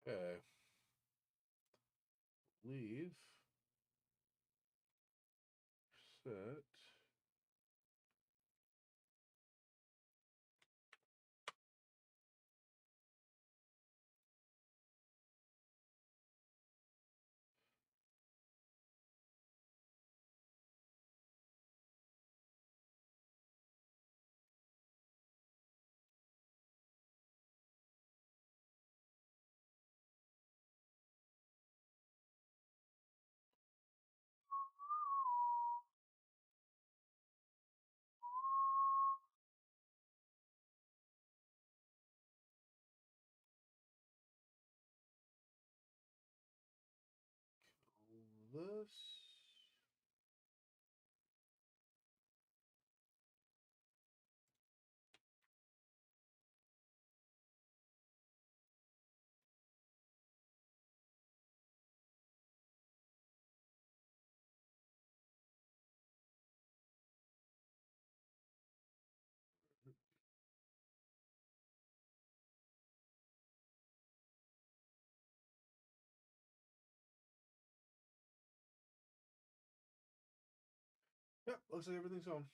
Okay. Leave. Set. This. Yep, looks like everything's on.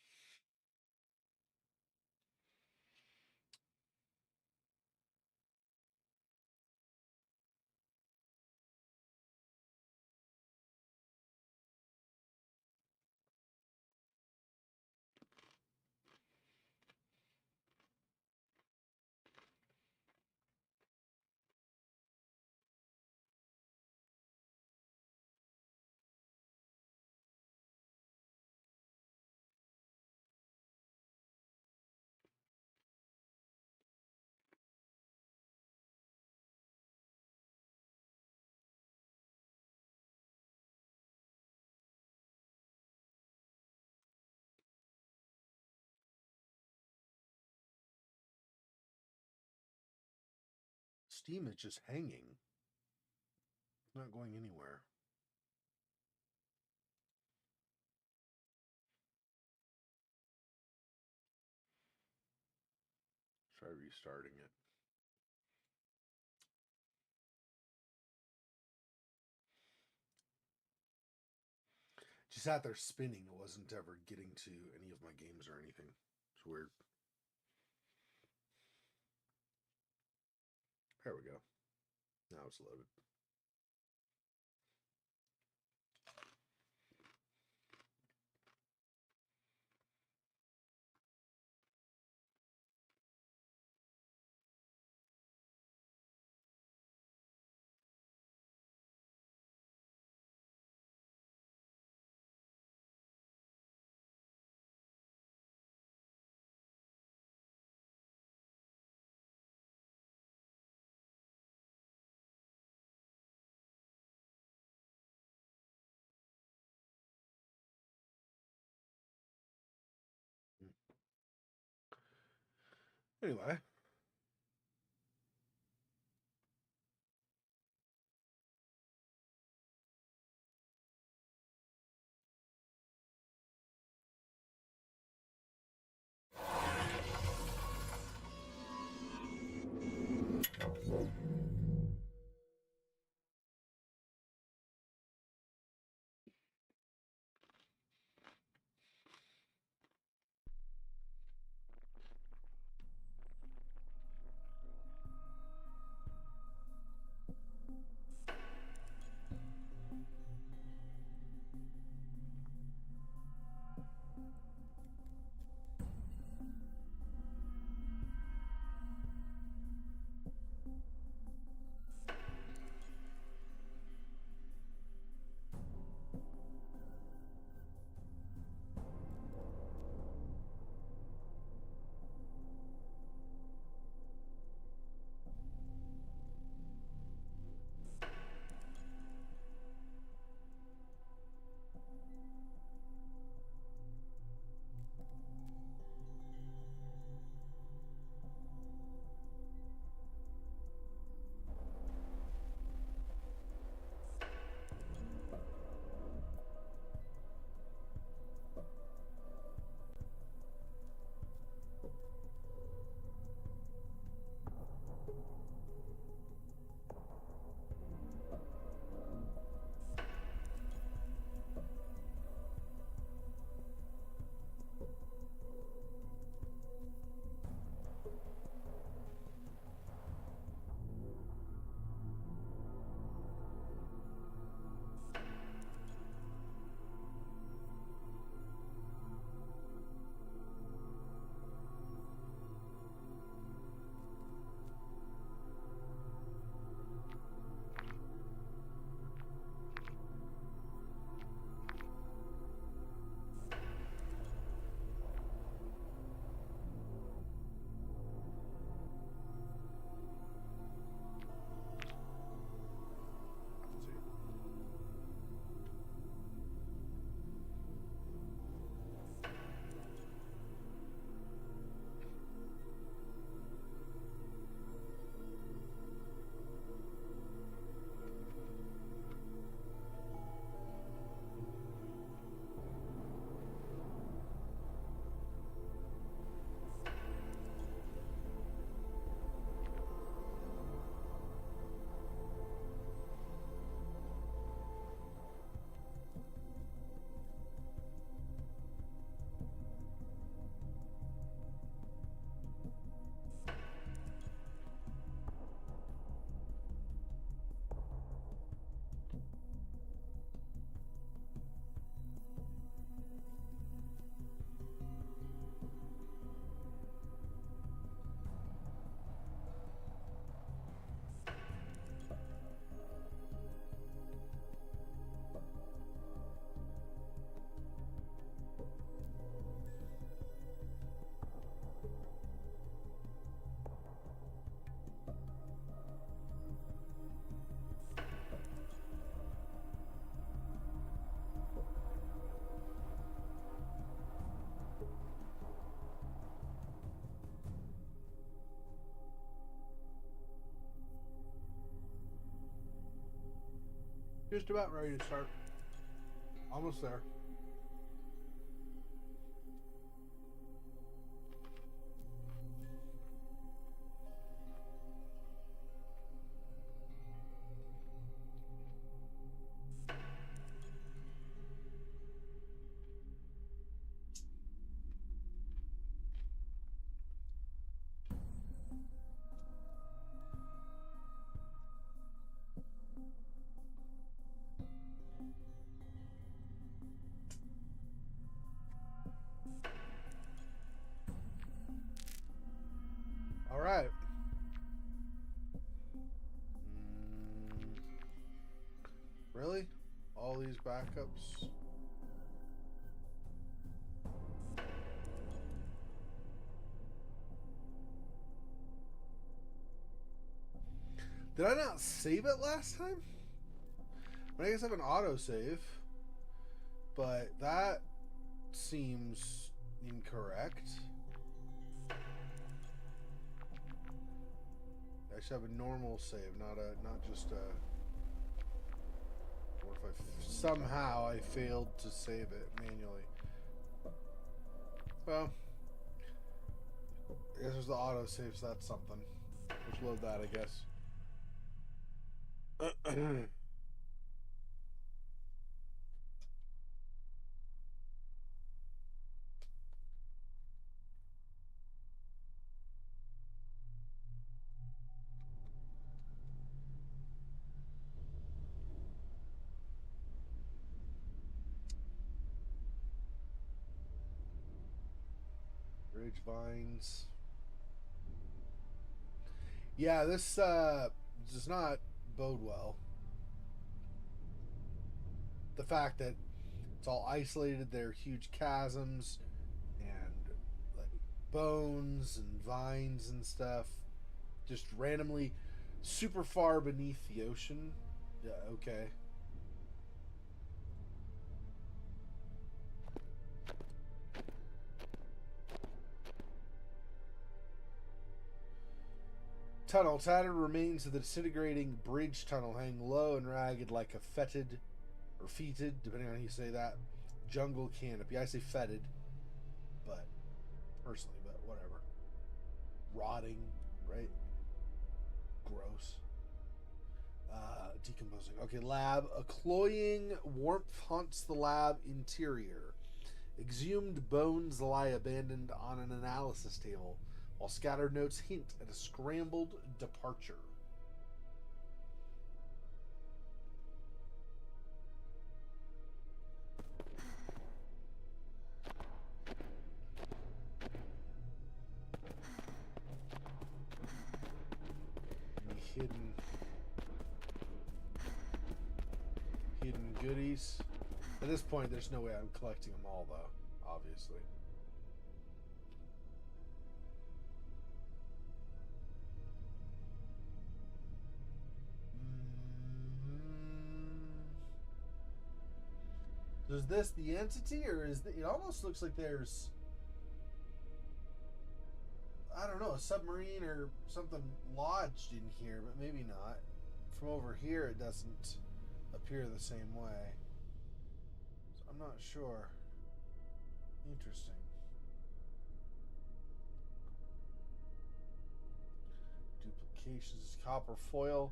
Steam is just hanging. It's not going anywhere. Try restarting it. Just sat there spinning. It wasn't ever getting to any of my games or anything. It's weird. There we go. Now it's loaded. Anyway. Just about ready to start. Almost there. All right. Really? All these backups? Did I not save it last time? I guess I have an autosave, but that seems incorrect. I should have a normal save, not just a. What if somehow I failed to save it manually? Well, I guess there's the autosave, so that's something. Let's load that, I guess. Ridge vines. Yeah, this does not bode well. The fact that it's all isolated, there are huge chasms and like bones and vines and stuff, just randomly super far beneath the ocean. Yeah, okay. Tunnel. Tattered remains of the disintegrating bridge tunnel hang low and ragged like a fetid, or fetid, depending on how you say that, jungle canopy. I say fetid, but personally, but whatever. Rotting, right? Gross. Decomposing. Okay, lab. A cloying warmth haunts the lab interior. Exhumed bones lie abandoned on an analysis table, while scattered notes hint at a scrambled departure. Any hidden goodies. At this point, there's no way I'm collecting them all, though, obviously. So is this the entity, or is it almost looks like there's, I don't know, a submarine or something lodged in here, but maybe not. From over here, it doesn't appear the same way. So I'm not sure. Interesting. Duplications, copper foil.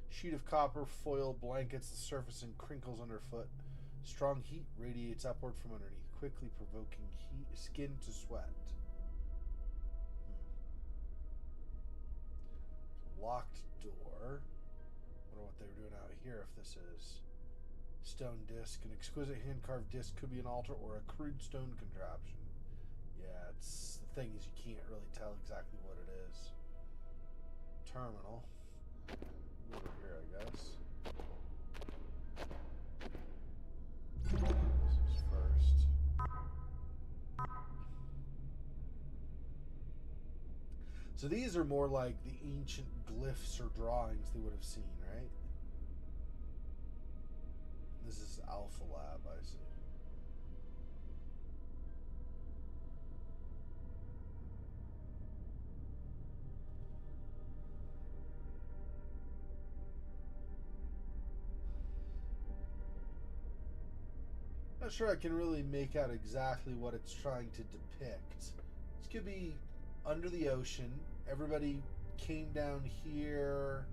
Sheet of copper foil blankets the surface and crinkles underfoot. Strong heat radiates upward from underneath, quickly provoking skin to sweat. Locked door. Wonder what they were doing out here. If this is stone disc, an exquisite hand-carved disc could be an altar or a crude stone contraption. Yeah, it's the thing is you can't really tell exactly what it is. Terminal. Over here, I guess. This is first. So these are more like the ancient glyphs or drawings they would have seen, right? This is Alpha Lab, I see. Not sure I can really make out exactly what it's trying to depict. This could be under the ocean. Everybody came down here.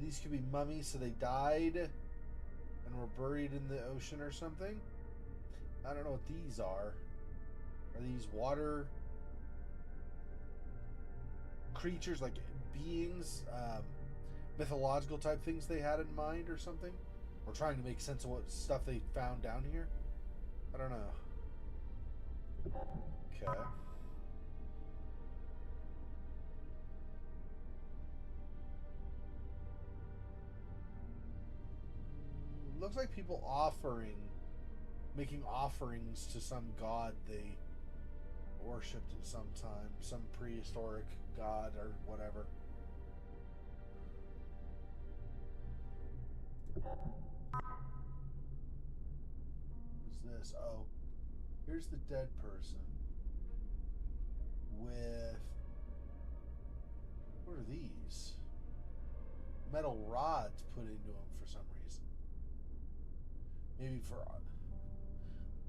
These could be mummies, so they died and were buried in the ocean or something. I don't know what these are. Are these water creatures, like beings, mythological type things they had in mind or something? Or trying to make sense of what stuff they found down here? I don't know. Okay. Looks like people making offerings to some god they worshipped at some time, some prehistoric god or whatever. What's this? Oh, here's the dead person with, what are these? Metal rods put into him for some reason. Maybe for,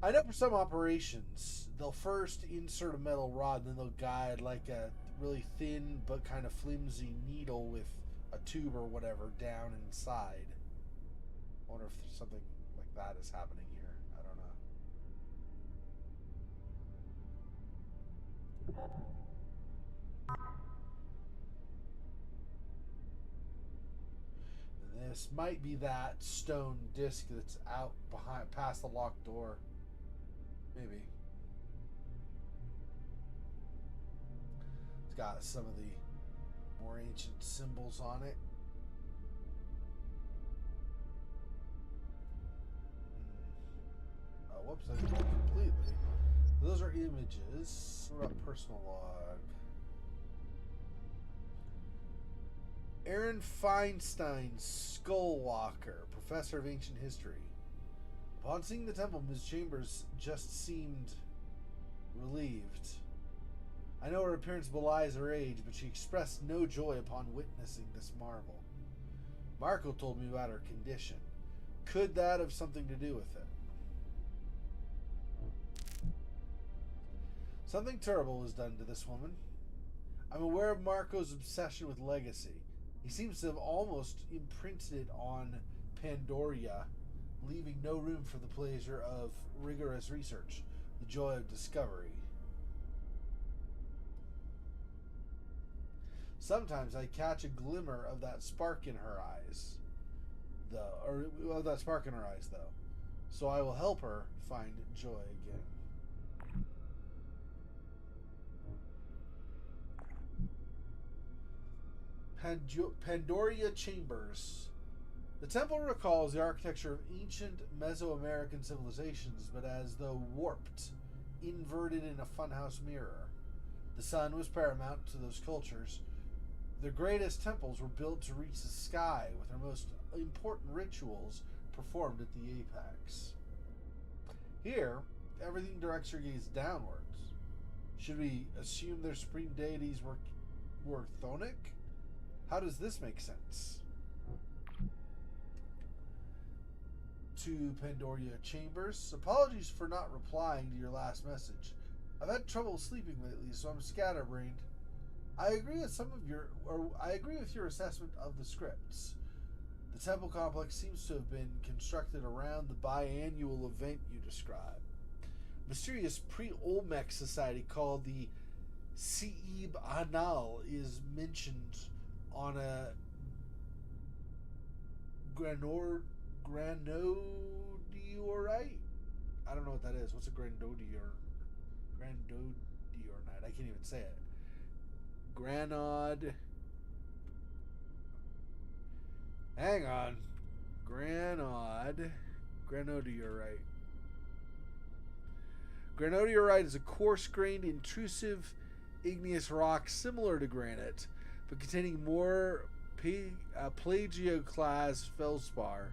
I know for some operations, they'll first insert a metal rod, and then they'll guide like a really thin but kind of flimsy needle with a tube or whatever down inside. I wonder if something like that is happening here. I don't know. This might be that stone disc that's out behind, past the locked door. Maybe. It's got some of the more ancient symbols on it. Oh, whoops, I didn't completely. Those are images. What about personal log? Aaron Feinstein, Skullwalker, professor of ancient history. Upon seeing the temple, Ms. Chambers just seemed relieved. I know her appearance belies her age, but she expressed no joy upon witnessing this marvel. Marco told me about her condition. Could that have something to do with it? Something terrible was done to this woman. I'm aware of Marco's obsession with legacy. He seems to have almost imprinted it on Pandoria, leaving no room for the pleasure of rigorous research, the joy of discovery. Sometimes I catch a glimmer of that spark in her eyes, though. So I will help her find joy again. Pandoria Chambers. The temple recalls the architecture of ancient Mesoamerican civilizations, but as though warped, inverted in a funhouse mirror. The sun was paramount to those cultures. Their greatest temples were built to reach the sky, with their most important rituals performed at the apex. Here, everything directs your gaze downwards. Should we assume their supreme deities were chthonic? How does this make sense? To Pandoria Chambers. Apologies for not replying to your last message. I've had trouble sleeping lately, so I'm scatterbrained. I agree with your assessment of the scripts. The temple complex seems to have been constructed around the biannual event you describe. A mysterious pre-Olmec society called the Seib Anal is mentioned on a granodiorite? I don't know what that is. What's a granodiorite? I can't even say it. Hang on. Granodiorite. Granodiorite is a coarse-grained, intrusive, igneous rock similar to granite, but containing more plagioclase feldspar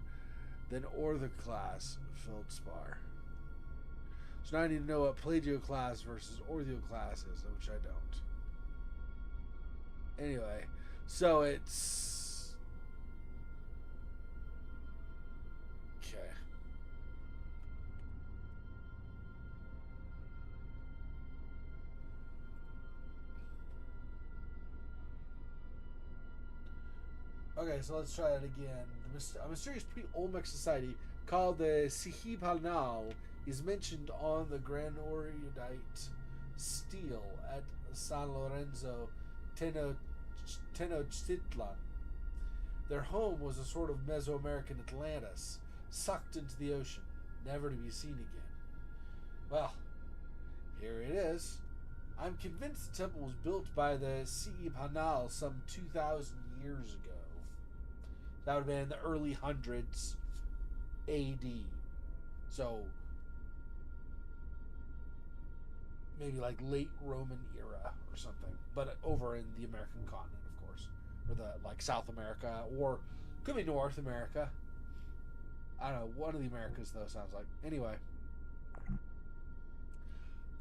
than orthoclase feldspar. So now I need to know what plagioclase versus orthoclase is, which I don't. Anyway, so it's... Okay. Okay, so let's try it again. A mysterious pre-Olmec society called the Sihipanal is mentioned on the granodiorite stele at San Lorenzo Tenochtitlan. Their home was a sort of Mesoamerican Atlantis, sucked into the ocean, never to be seen again. Well, here it is. I'm convinced the temple was built by the Sihipanal some 2,000 years ago. That would have been in the early hundreds AD. So, maybe like late Roman era or something. But over in the American continent, of course. Or the like South America, or could be North America. I don't know, one of the Americas though sounds like. Anyway.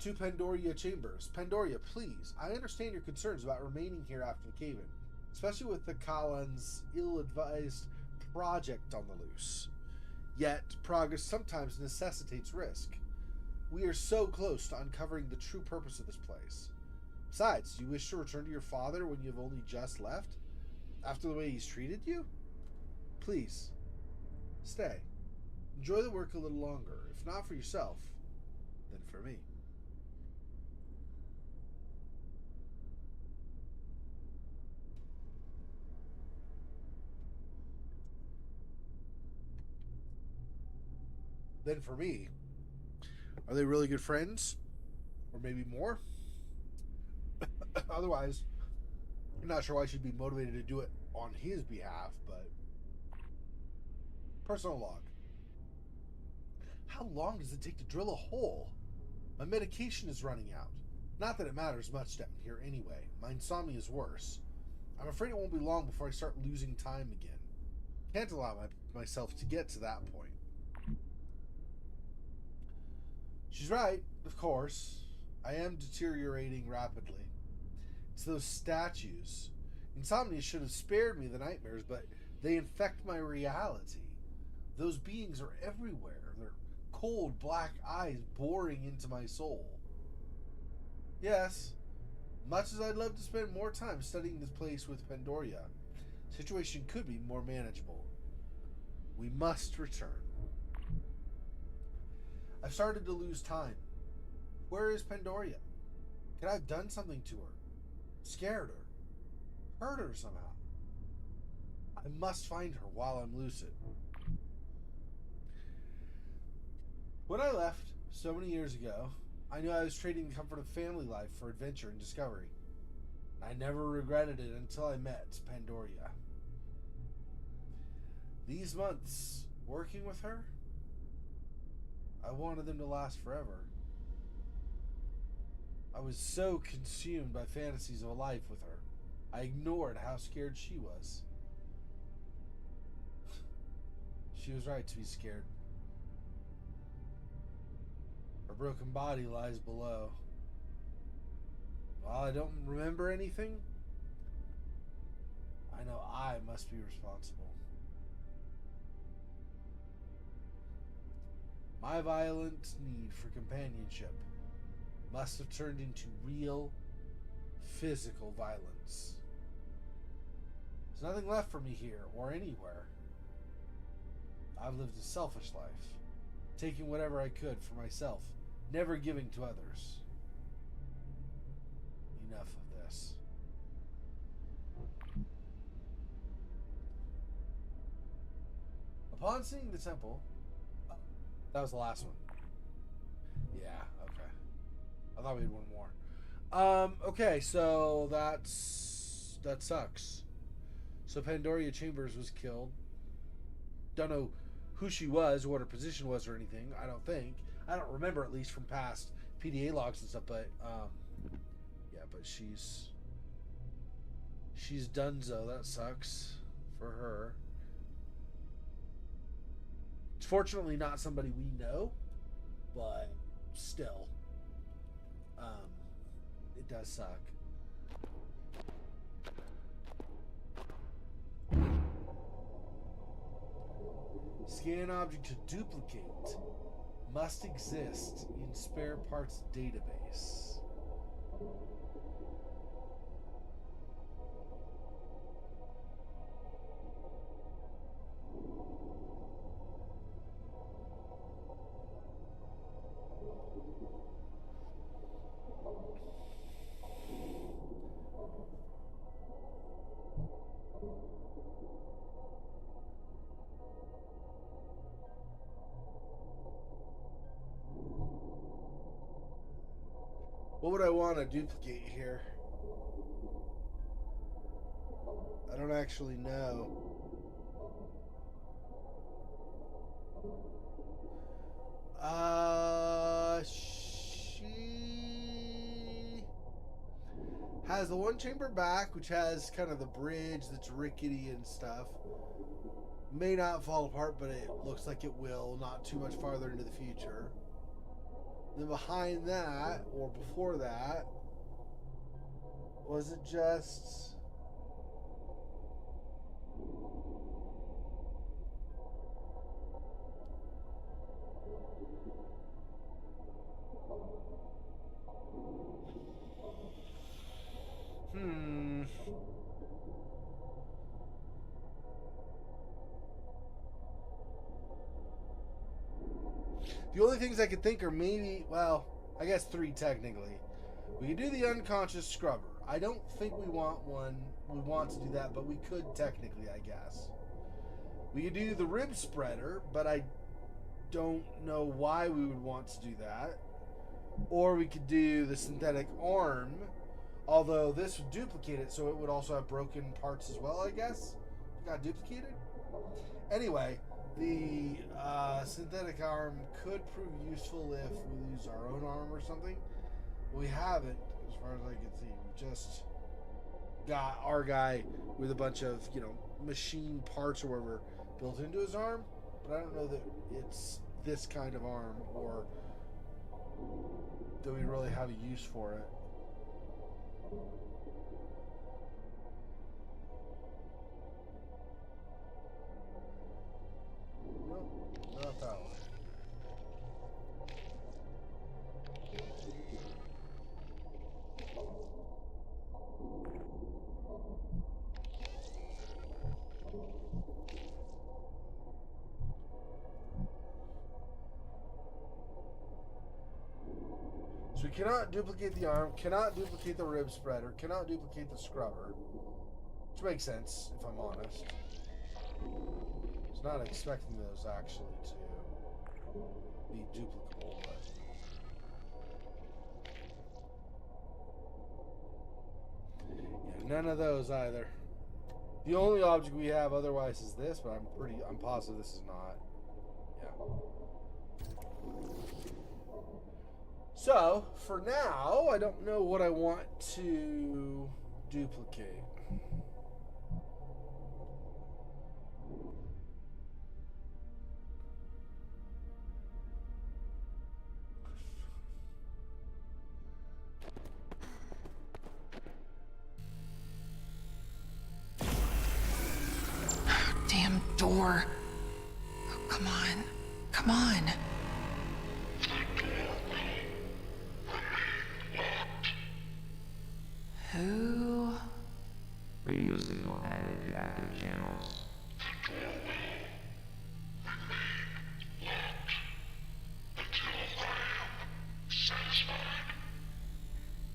To Pandoria Chambers. Pandoria, please. I understand your concerns about remaining here after the cave-in, especially with the Kalan's ill-advised project on the loose. Yet, progress sometimes necessitates risk. We are so close to uncovering the true purpose of this place. Besides, do you wish to return to your father when you have only just left? After the way he's treated you? Please, stay. Enjoy the work a little longer, if not for yourself, then for me. Then for me. Are they really good friends? Or maybe more? Otherwise, I'm not sure why she'd be motivated to do it on his behalf, but... Personal log. How long does it take to drill a hole? My medication is running out. Not that it matters much down here anyway. My insomnia is worse. I'm afraid it won't be long before I start losing time again. Can't allow myself to get to that point. She's right, of course. I am deteriorating rapidly. It's those statues. Insomnia should have spared me the nightmares, but they infect my reality. Those beings are everywhere. Their cold black eyes boring into my soul. Yes, much as I'd love to spend more time studying this place with Pandoria, the situation could be more manageable. We must return. I've started to lose time. Where is Pandoria? Could I have done something to her? Scared her? Hurt her somehow? I must find her while I'm lucid. When I left so many years ago, I knew I was trading the comfort of family life for adventure and discovery. I never regretted it until I met Pandoria. These months working with her, I wanted them to last forever. I was so consumed by fantasies of a life with her, I ignored how scared she was. She was right to be scared. Her broken body lies below. While I don't remember anything, I know I must be responsible. My violent need for companionship must have turned into real, physical violence. There's nothing left for me here or anywhere. I've lived a selfish life, taking whatever I could for myself, never giving to others. Enough of this. Upon seeing the temple... That was the last one. Yeah, okay. I thought we had one more. Okay, so that sucks. So Pandoria Chambers was killed. Don't know who she was or what her position was or anything. I don't think. I don't remember, at least from past PDA logs and stuff, but yeah, but she's donezo. That sucks for her. It's fortunately not somebody we know, but still, it does suck. Scan object to duplicate must exist in spare parts database. What would I want to duplicate here? I don't actually know. She has the one chamber back, which has kind of the bridge that's rickety and stuff. May not fall apart, but it looks like it will, not too much farther into the future. Then behind that, or before that, was it just... The only things I could think are maybe, well, I guess 3 technically. We could do the unconscious scrubber. I don't think we want to do that, but we could technically, I guess. We could do the rib spreader, but I don't know why we would want to do that. Or we could do the synthetic arm, although this would duplicate it, so it would also have broken parts as well, I guess. It got duplicated. Anyway, the synthetic arm could prove useful if we lose our own arm or something. We haven't, as far as I can see. We just got our guy with a bunch of, machine parts or whatever built into his arm, but I don't know that it's this kind of arm or that we really have a use for it. Nope, not that one. So we cannot duplicate the arm, cannot duplicate the rib spreader, cannot duplicate the scrubber. Which makes sense, if I'm honest. I was not expecting those actually to be duplicable, but... yeah, none of those either. The only object we have otherwise is this, but I'm positive this is not. Yeah. So, for now, I don't know what I want to duplicate. Damn door. Oh, come on. Come on. Who? Radio signal added to active channels.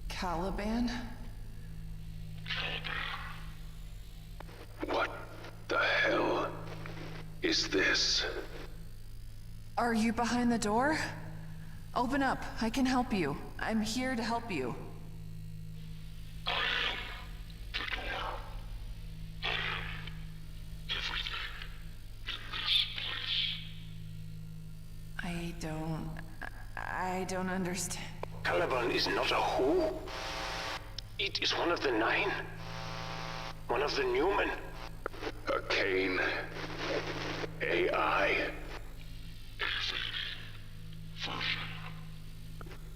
Caliban? What the hell is this? Are you behind the door? Open up. I can help you. I'm here to help you. I don't understand. Caliban is not a who. It is one of the 9. One of the Newman. A Kane. AI.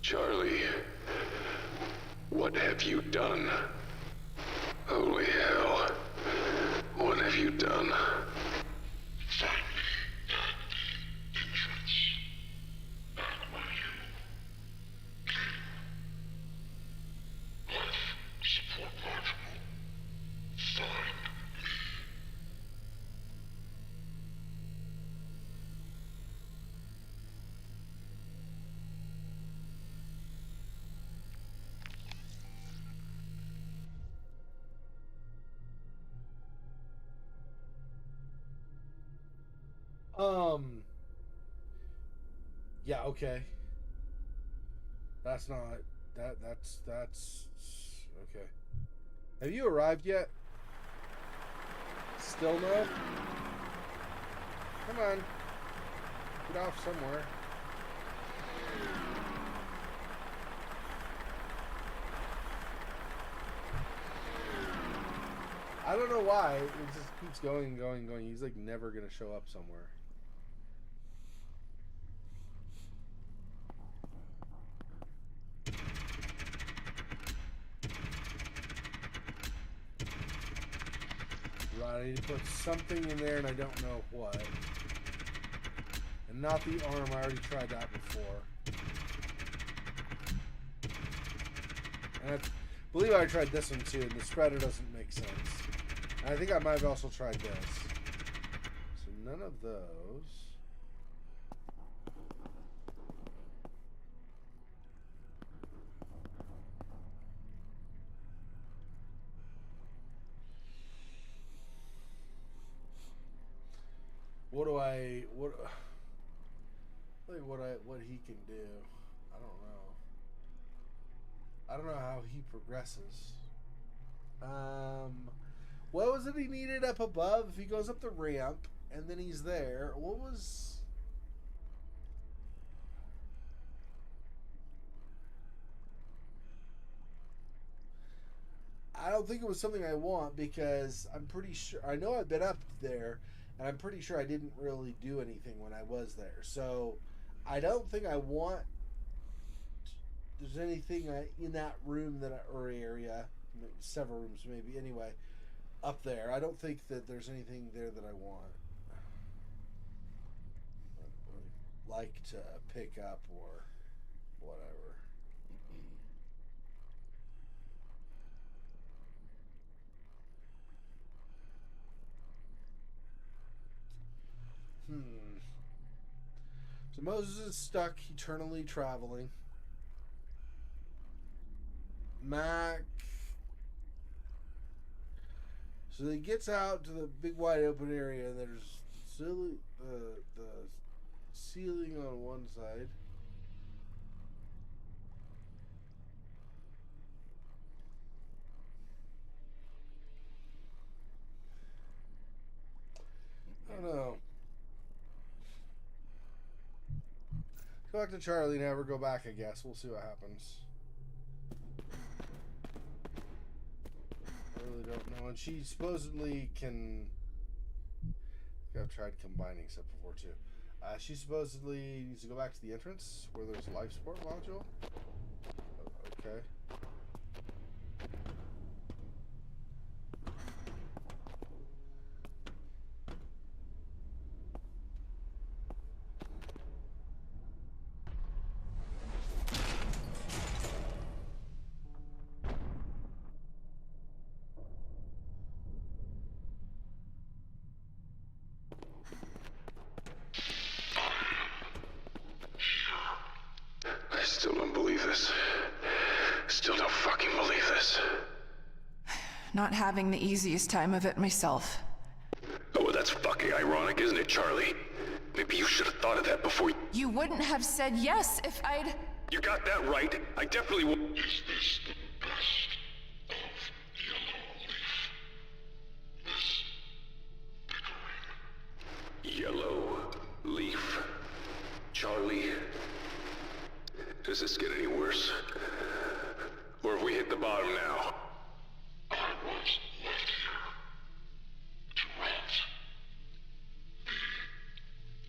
Charlie, what have you done? Holy hell. What have you done? Yeah, okay. That's not That's okay. Have you arrived yet? Still no? Come on. Get off somewhere. I don't know why. It just keeps going and going and going. He's like never gonna show up somewhere. Right, I need to put something in there and I don't know what. And not the arm, I already tried that before. And I believe I tried this one too, and the spreader doesn't make sense. And I think I might have also tried this. So none of those. What he can do. I don't know. I don't know how he progresses. What was it he needed up above? If he goes up the ramp and then he's there, what was... I don't think it was something I want because I'm pretty sure... I know I've been up there and I'm pretty sure I didn't really do anything when I was there. So I don't think I want... There's anything in that room or area, several rooms maybe, anyway, up there. I don't think that there's anything there that I want. Like to pick up or whatever. So Moses is stuck eternally traveling. Mac. So he gets out to the big wide open area and there's the ceiling on one side. I don't know. Go back to Charlie and have her go back, I guess. We'll see what happens. I really don't know. And she supposedly can... I've tried combining stuff before too. She supposedly needs to go back to the entrance where there's a life support module. Okay. Still don't believe this. Still don't fucking believe this. Not having the easiest time of it myself. Oh, well, that's fucking ironic, isn't it, Charlie? Maybe you should have thought of that before You wouldn't have said yes if I'd... You got that right. I definitely will. Is this the best of Yellow Leaf? Charlie? Does this get any worse? Or have we hit the bottom now? I was left here to rot.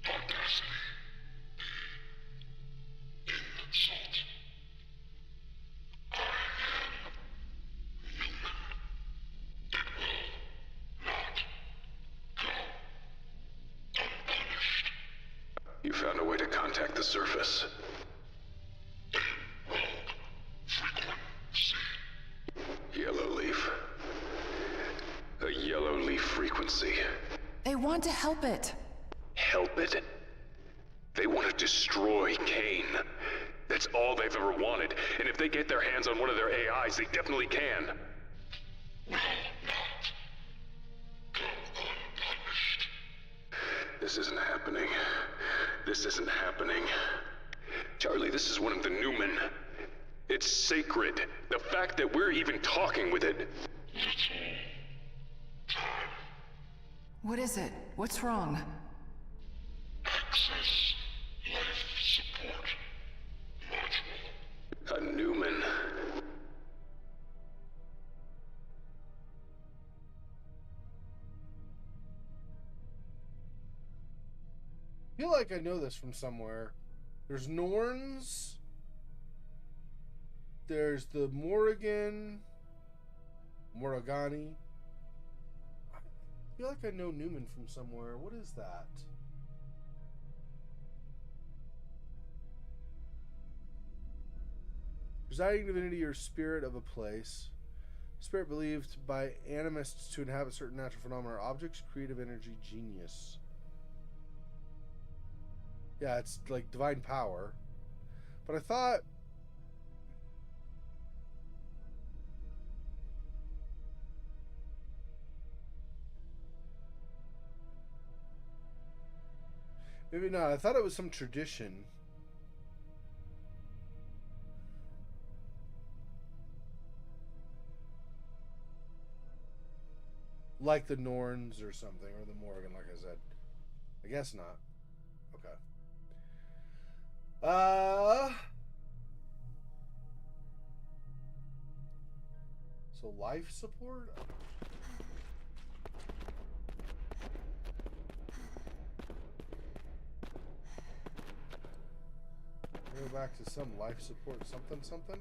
The audacity, the insult. I am human. It will not go unpunished. You found a way to contact the surface. Yellow Leaf. A Yellow Leaf frequency. They want to help it. Help it? They want to destroy Kane. That's all they've ever wanted. And if they get their hands on one of their AIs, they definitely can. Will not go unpunished. This isn't happening. This isn't happening. Charlie, this is one of the Newmen. It's sacred. The fact that we're even talking with it. What is it? What's wrong? Access life support module. A Newman. I feel like I know this from somewhere. There's Norns. There's the Morrigani. I feel like I know Newman from somewhere. What is that? Presiding divinity or spirit of a place. Spirit believed by animists to inhabit certain natural phenomena or objects. Creative energy genius. Yeah, it's like divine power. But I thought... Maybe not. I thought it was some tradition. Like the Norns or something, or the Morgan, like I said. I guess not. Okay. So life support? Go back to some life support something.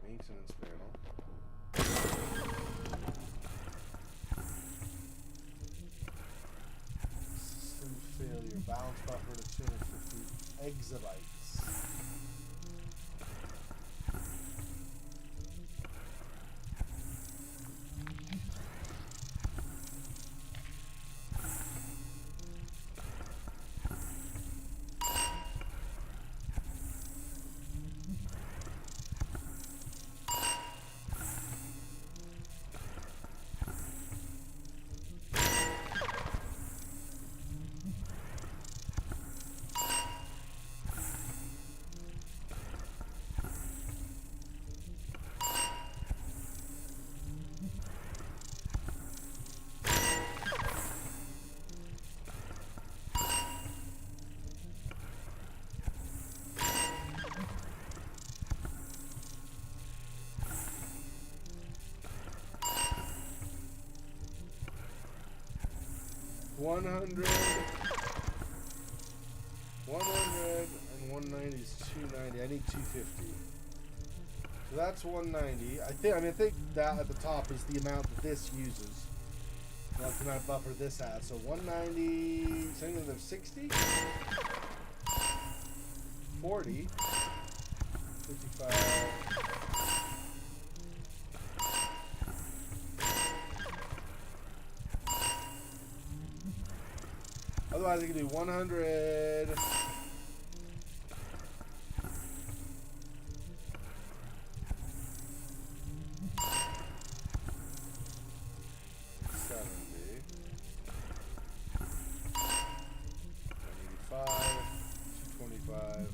Maintenance panel. System failure. Balance buffer to 250 exabytes. $100, and 190 is 290. I need 250. So that's 190. I think that at the top is the amount that this uses. Like the amount of buffer this has. So 190, something like 60, 40, 55. Otherwise, I can do 100. 70. 185. 225.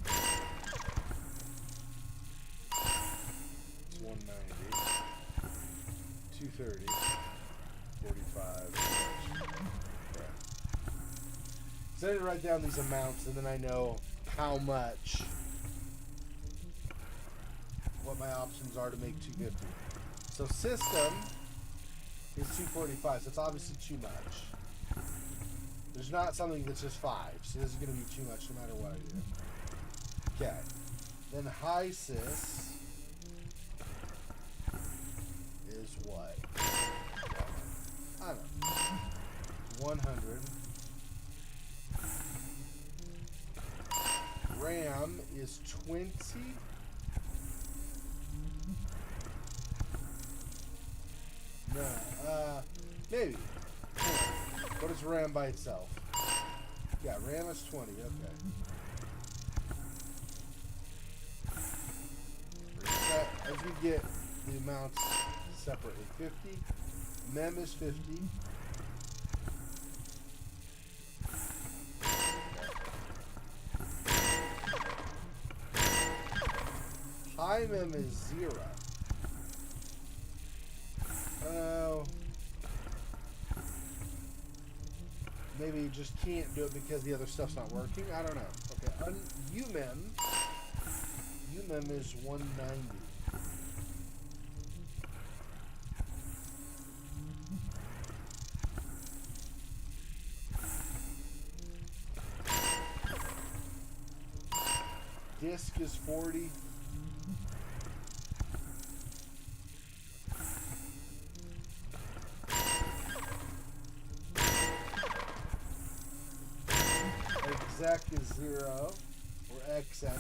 It's 190. 230. 45. So I need to write down these amounts, and then I know how much, what my options are to make 250. So system is 245, so it's obviously too much. There's not something that's just 5, so this is going to be too much no matter what I do. Okay. Then high sys is what? I don't know. 100. RAM is 20. No, maybe. What is RAM by itself? Yeah, RAM is 20, okay. Reset as we get the amounts separately. 50. Mem is 50. IMM is 0. Oh. Maybe you just can't do it because the other stuff's not working. I don't know. Okay, UMEM is 190. Disk is 40. Exec is 0, or exec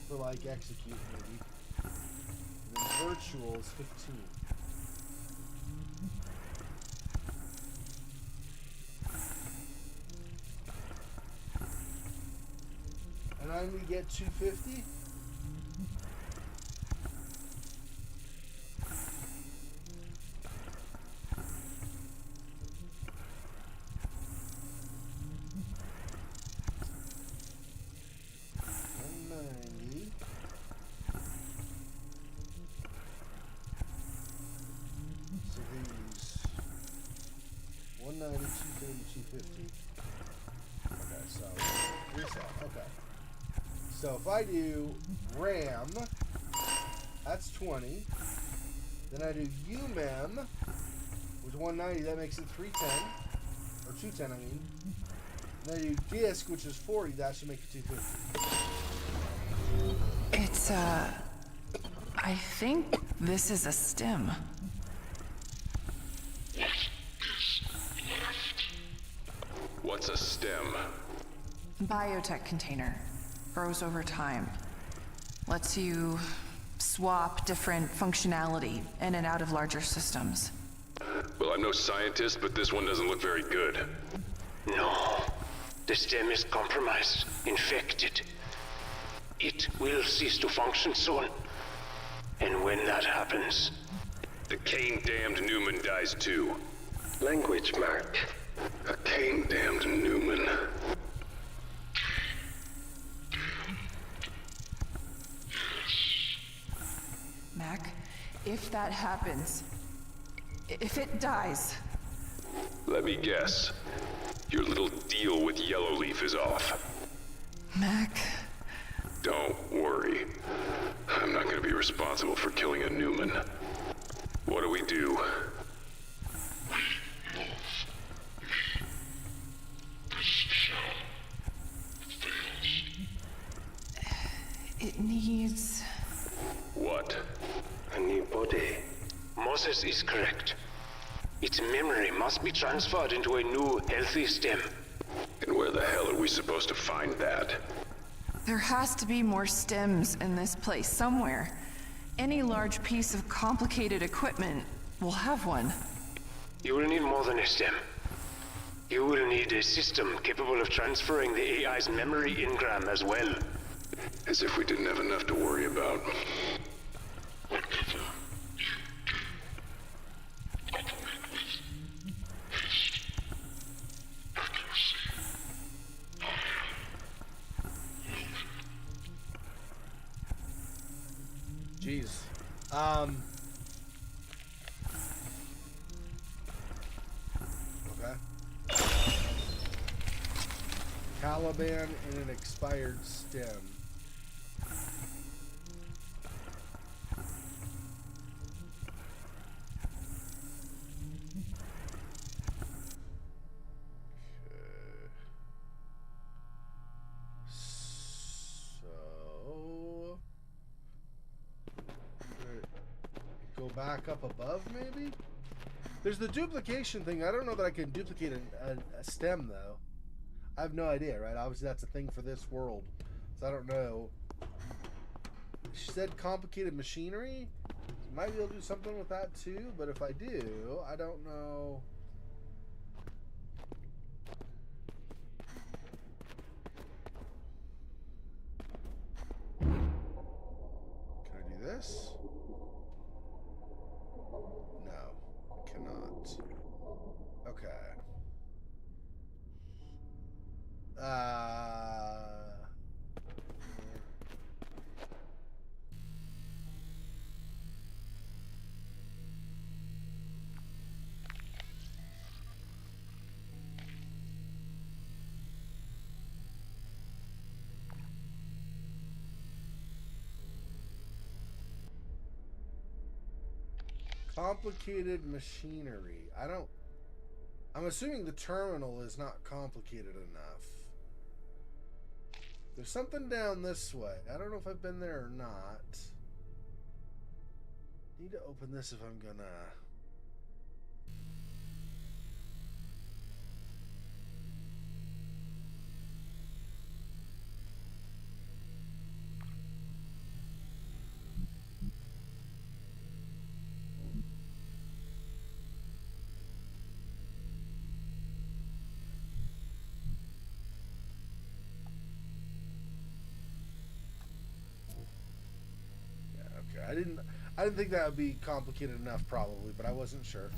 for like execute maybe. And then virtual is 15. And I only get 250? So these 190, 230, 250. Okay, so reset. Okay. So if I do RAM, that's 20. Then I do UMEM, which 190, that makes it 310. Or 210, I mean. And then I do disk, which is 40, that should make it 250. It's, I think this is a stem. What's a stem? Biotech container. Grows over time. Lets you swap different functionality in and out of larger systems. Well, I'm no scientist, but this one doesn't look very good. No. The stem is compromised, infected. It will cease to function soon. And when that happens... The Kane-damned Newman dies too. Language, Mark. A Kane-damned Newman. Mac, if that happens, if it dies... Let me guess. Your little deal with Yellowleaf is off. Mac... Don't worry. I'm not going to be responsible for killing a Newman. What do we do? It needs... What? A new body. Moses is correct. Its memory must be transferred into a new, healthy stem. And where the hell are we supposed to find that? There has to be more stems in this place somewhere. Any large piece of complicated equipment will have one. You will need more than a stem. You will need a system capable of transferring the AI's memory engram as well. As if we didn't have enough to worry about. Jeez. Okay. Caliban in an expired stem. Back up above, maybe? There's the duplication thing. I don't know that I can duplicate a stem, though. I have no idea, right? Obviously, that's a thing for this world. So I don't know. She said complicated machinery. Might be able to do something with that, too. But if I do, I don't know. Can I do this? No, cannot. Okay. Complicated machinery. I'm assuming the terminal is not complicated enough. There's something down this way. I don't know if I've been there or not. Need to open this if I'm gonna... I didn't think that would be complicated enough, probably, but I wasn't sure.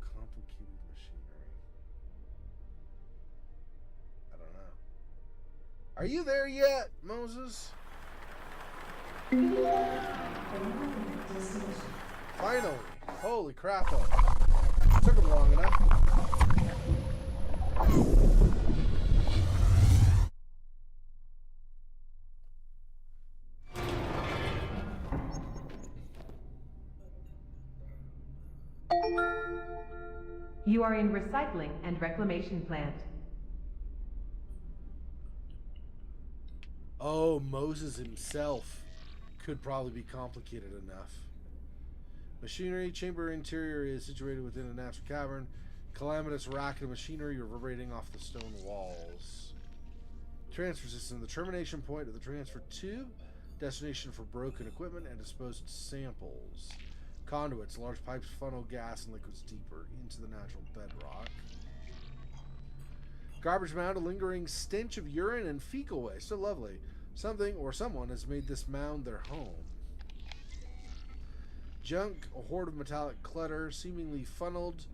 Complicated machinery. I don't know. Are you there yet, Moses? Finally! Holy crap! Took him long enough. You are in recycling and reclamation plant. Oh, Moses himself could probably be complicated enough. Machinery chamber interior is situated within a natural cavern. Calamitous racket of machinery reverberating off the stone walls. Transfer system. The termination point of the transfer tube. Destination for broken equipment and disposed samples. Conduits. Large pipes funnel gas and liquids deeper into the natural bedrock. Garbage mound. A lingering stench of urine and fecal waste. So lovely. Something or someone has made this mound their home. Junk. A horde of metallic clutter seemingly funneled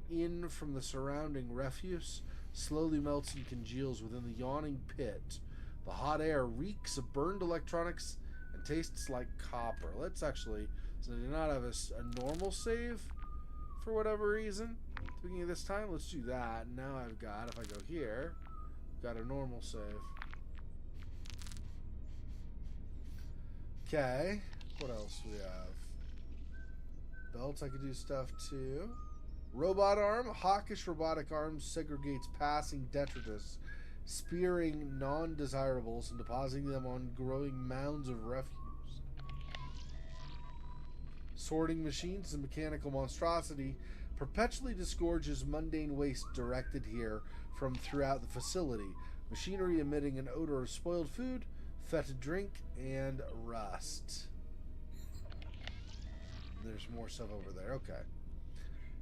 in from the surrounding refuse, slowly melts and congeals within the yawning pit. The hot air reeks of burned electronics and tastes like copper. Let's actually, so I do not have a normal save for whatever reason at the beginning of this time. Let's do that. Now I've got, if I go here, got a normal save. Okay, what else do we have? Belts, I could do stuff too. Robot arm. Hawkish robotic arm segregates passing detritus, spearing non-desirables and depositing them on growing mounds of refuse. Sorting machines. A mechanical monstrosity perpetually disgorges mundane waste directed here from throughout the facility. Machinery emitting an odor of spoiled food, fetid drink, and rust. There's more stuff over there. Okay.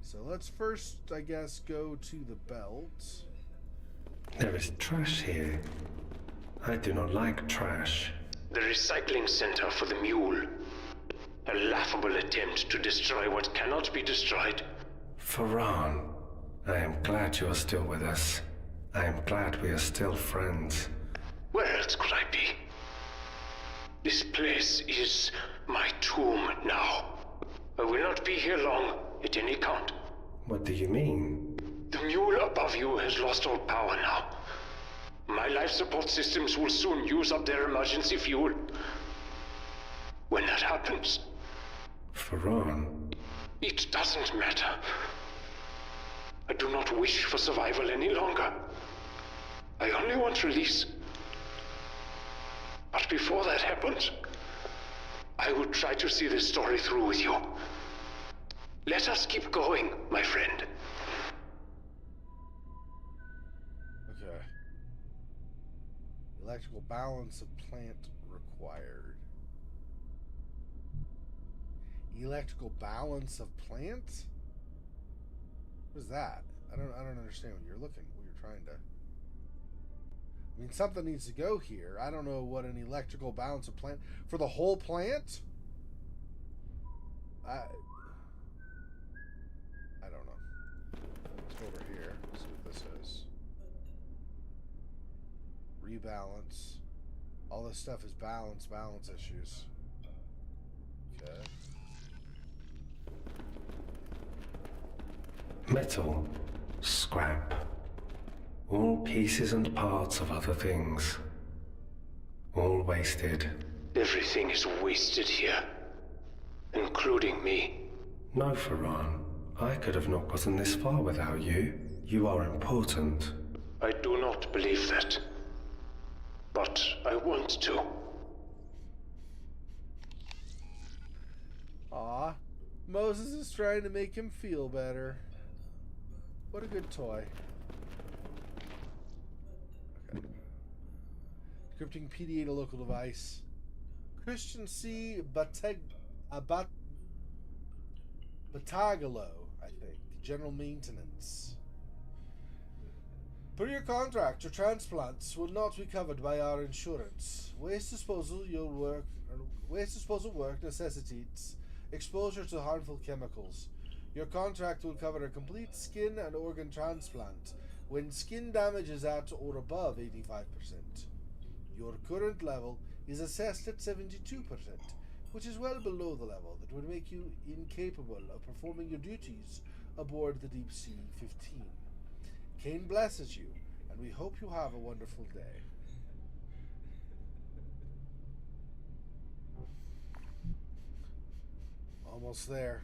So let's first, I guess, go to the belt. There is trash here. I do not like trash. The recycling center for the mule. A laughable attempt to destroy what cannot be destroyed. Farran, I am glad you are still with us. I am glad we are still friends. Where else could I be? This place is my tomb now. I will not be here long, at any count. What do you mean? The mule above you has lost all power now. My life support systems will soon use up their emergency fuel. When that happens... Farran? It doesn't matter. I do not wish for survival any longer. I only want release. But before that happens, I will try to see this story through with you. Let us keep going, my friend. Okay. Electrical balance of plant required. Electrical balance of plant? What is that? I don't understand what you're trying to... I mean, something needs to go here. I don't know what an electrical balance of plant... For the whole plant? I don't know. Let's go over here. See what this is. Rebalance. All this stuff is balance issues. Okay. Metal. Scrap. All pieces and parts of other things. All wasted. Everything is wasted here, including me. No, Ferran. I could have not gotten this far without you. You are important. I do not believe that. But I want to. Aw, Moses is trying to make him feel better. What a good toy. Okay. Encrypting PDA to local device. Christian C. Batagalo, I think. General maintenance. Per your contract, your transplants will not be covered by our insurance. Waste disposal work necessitates exposure to harmful chemicals. Your contract will cover a complete skin and organ transplant when skin damage is at or above 85%. Your current level is assessed at 72%, which is well below the level that would make you incapable of performing your duties aboard the Deep Sea 15. Kane blesses you, and we hope you have a wonderful day. Almost there.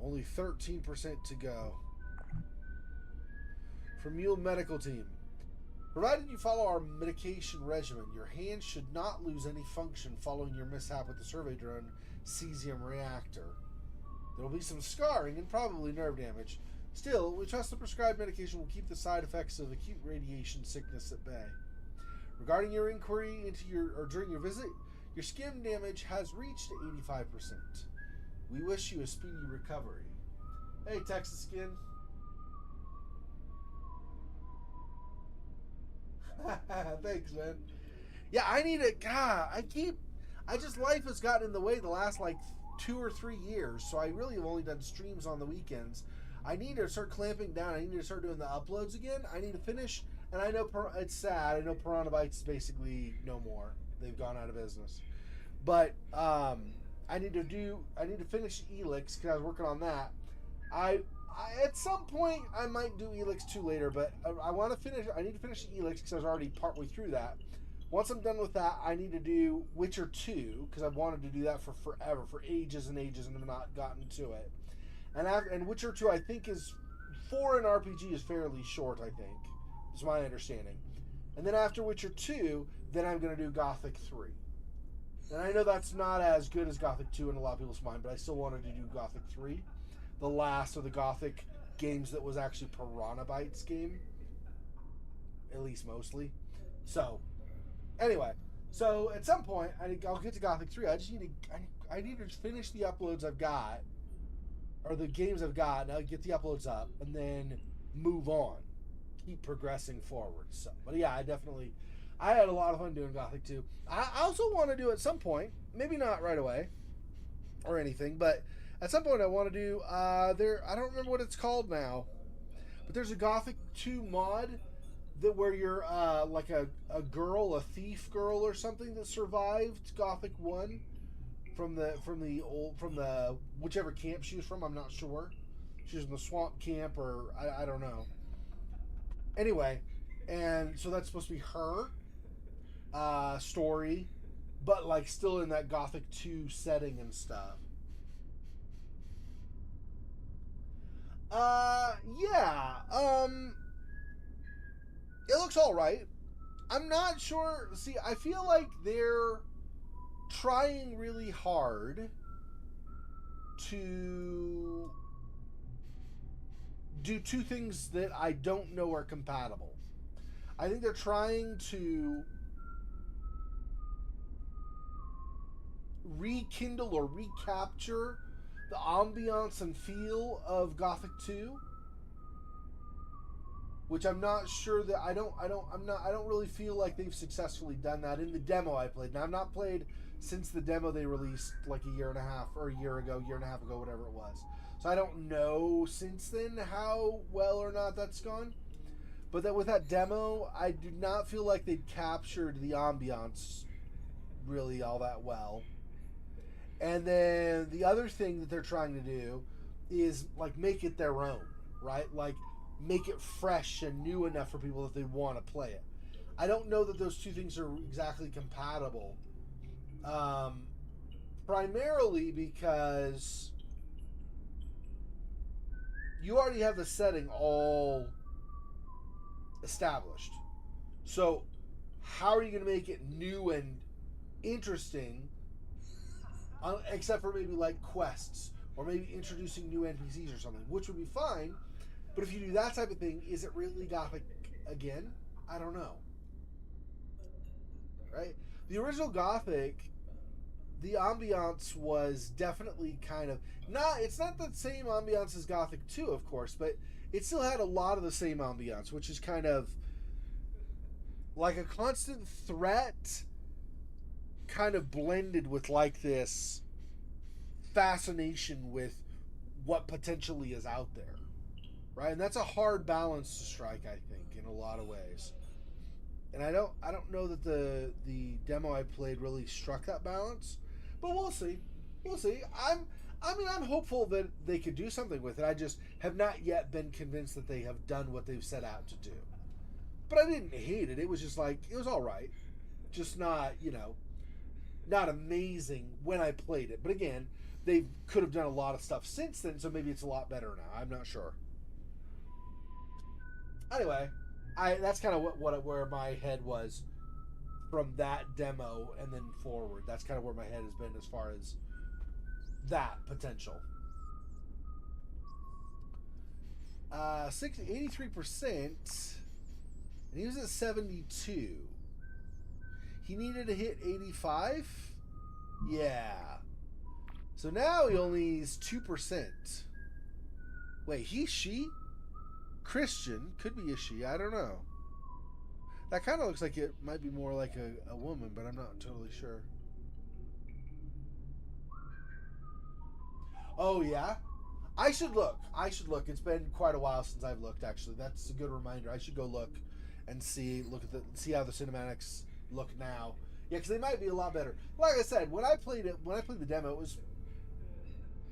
Only 13% to go. From Mule Medical Team. Provided you follow our medication regimen, your hands should not lose any function following your mishap with the survey drone cesium reactor. There will be some scarring and probably nerve damage. Still, we trust the prescribed medication will keep the side effects of acute radiation sickness at bay. Regarding your inquiry during your visit, your skin damage has reached 85%. We wish you a speedy recovery. Hey, Texas Skin. Thanks, man. Yeah, I need a... God, life has gotten in the way the last, 2 or 3 years, so I really have only done streams on the weekends. I need to start clamping down. I need to start doing the uploads again. I need to finish, and I know it's sad. I know Piranha Bytes is basically no more. They've gone out of business. But, I need to finish Elix, because I was working on that. I at some point I might do Elix 2 later, but I need to finish Elix because I was already partway through that. Once I'm done with that, I need to do Witcher 2 because I've wanted to do that for forever, for ages and ages, and I've not gotten to it. And Witcher 2 I think for an RPG is fairly short, I think. Is my understanding. And then after Witcher 2, then I'm going to do Gothic 3. And I know that's not as good as Gothic 2 in a lot of people's mind, but I still wanted to do Gothic 3. The last of the Gothic games that was actually Piranha Bytes game. At least mostly. So, anyway. So, at some point, I'll get to Gothic 3. I need to finish the uploads I've got. Or the games I've got. And I'll get the uploads up. And then move on. Keep progressing forward. So, but yeah, I had a lot of fun doing Gothic 2. I also want to do at some point, maybe not right away or anything, but at some point I want to do, I don't remember what it's called now, but there's a Gothic 2 mod where you're like a girl, a thief girl or something that survived Gothic 1 from the whichever camp she was from, I'm not sure. She was in the swamp camp or I don't know. Anyway, and so that's supposed to be her story, but still in that Gothic 2 setting and stuff. Yeah. It looks alright. I'm not sure. See, I feel like they're trying really hard to do two things that I don't know are compatible. I think they're trying to rekindle or recapture the ambiance and feel of Gothic 2, which I'm not sure that I don't really feel like they've successfully done that in the demo I played. Now I've not played since the demo they released a year and a half ago, whatever it was. So I don't know since then how well or not that's gone. But that with that demo, I do not feel like they'd captured the ambiance really all that well. And then the other thing that they're trying to do is make it their own, right? Make it fresh and new enough for people that they want to play it. I don't know that those two things are exactly compatible. Primarily because you already have the setting all established. So how are you going to make it new and interesting, except for maybe like quests or maybe introducing new NPCs or something, which would be fine. But if you do that type of thing, is it really Gothic again? I don't know. Right? The original Gothic, the ambiance was definitely kind of it's not the same ambiance as Gothic 2, of course, but it still had a lot of the same ambiance, which is kind of like a constant threat kind of blended with like this fascination with what potentially is out there, right? And that's a hard balance to strike, I think, in a lot of ways. And I don't know that the demo I played really struck that balance, but we'll see. I'm hopeful that they could do something with it. I just have not yet been convinced that they have done what they've set out to do. But I didn't hate it. It was just like, it was all right. Just not, not amazing when I played it. But again, they could have done a lot of stuff since then, so maybe it's a lot better now. I'm not sure. Anyway, that's kind of where my head was from that demo and then forward. That's kind of where my head has been as far as that potential. 83%, and he was at 72. He needed to hit 85. Yeah. So now he only needs 2%. Wait, she? Christian, could be a she, I don't know. That kind of looks like it might be more like a woman, but I'm not totally sure. Oh, yeah? I should look. It's been quite a while since I've looked, actually. That's a good reminder. I should go look and see how the cinematics look now. Yeah, because they might be a lot better. Like I said, when I played the demo, it was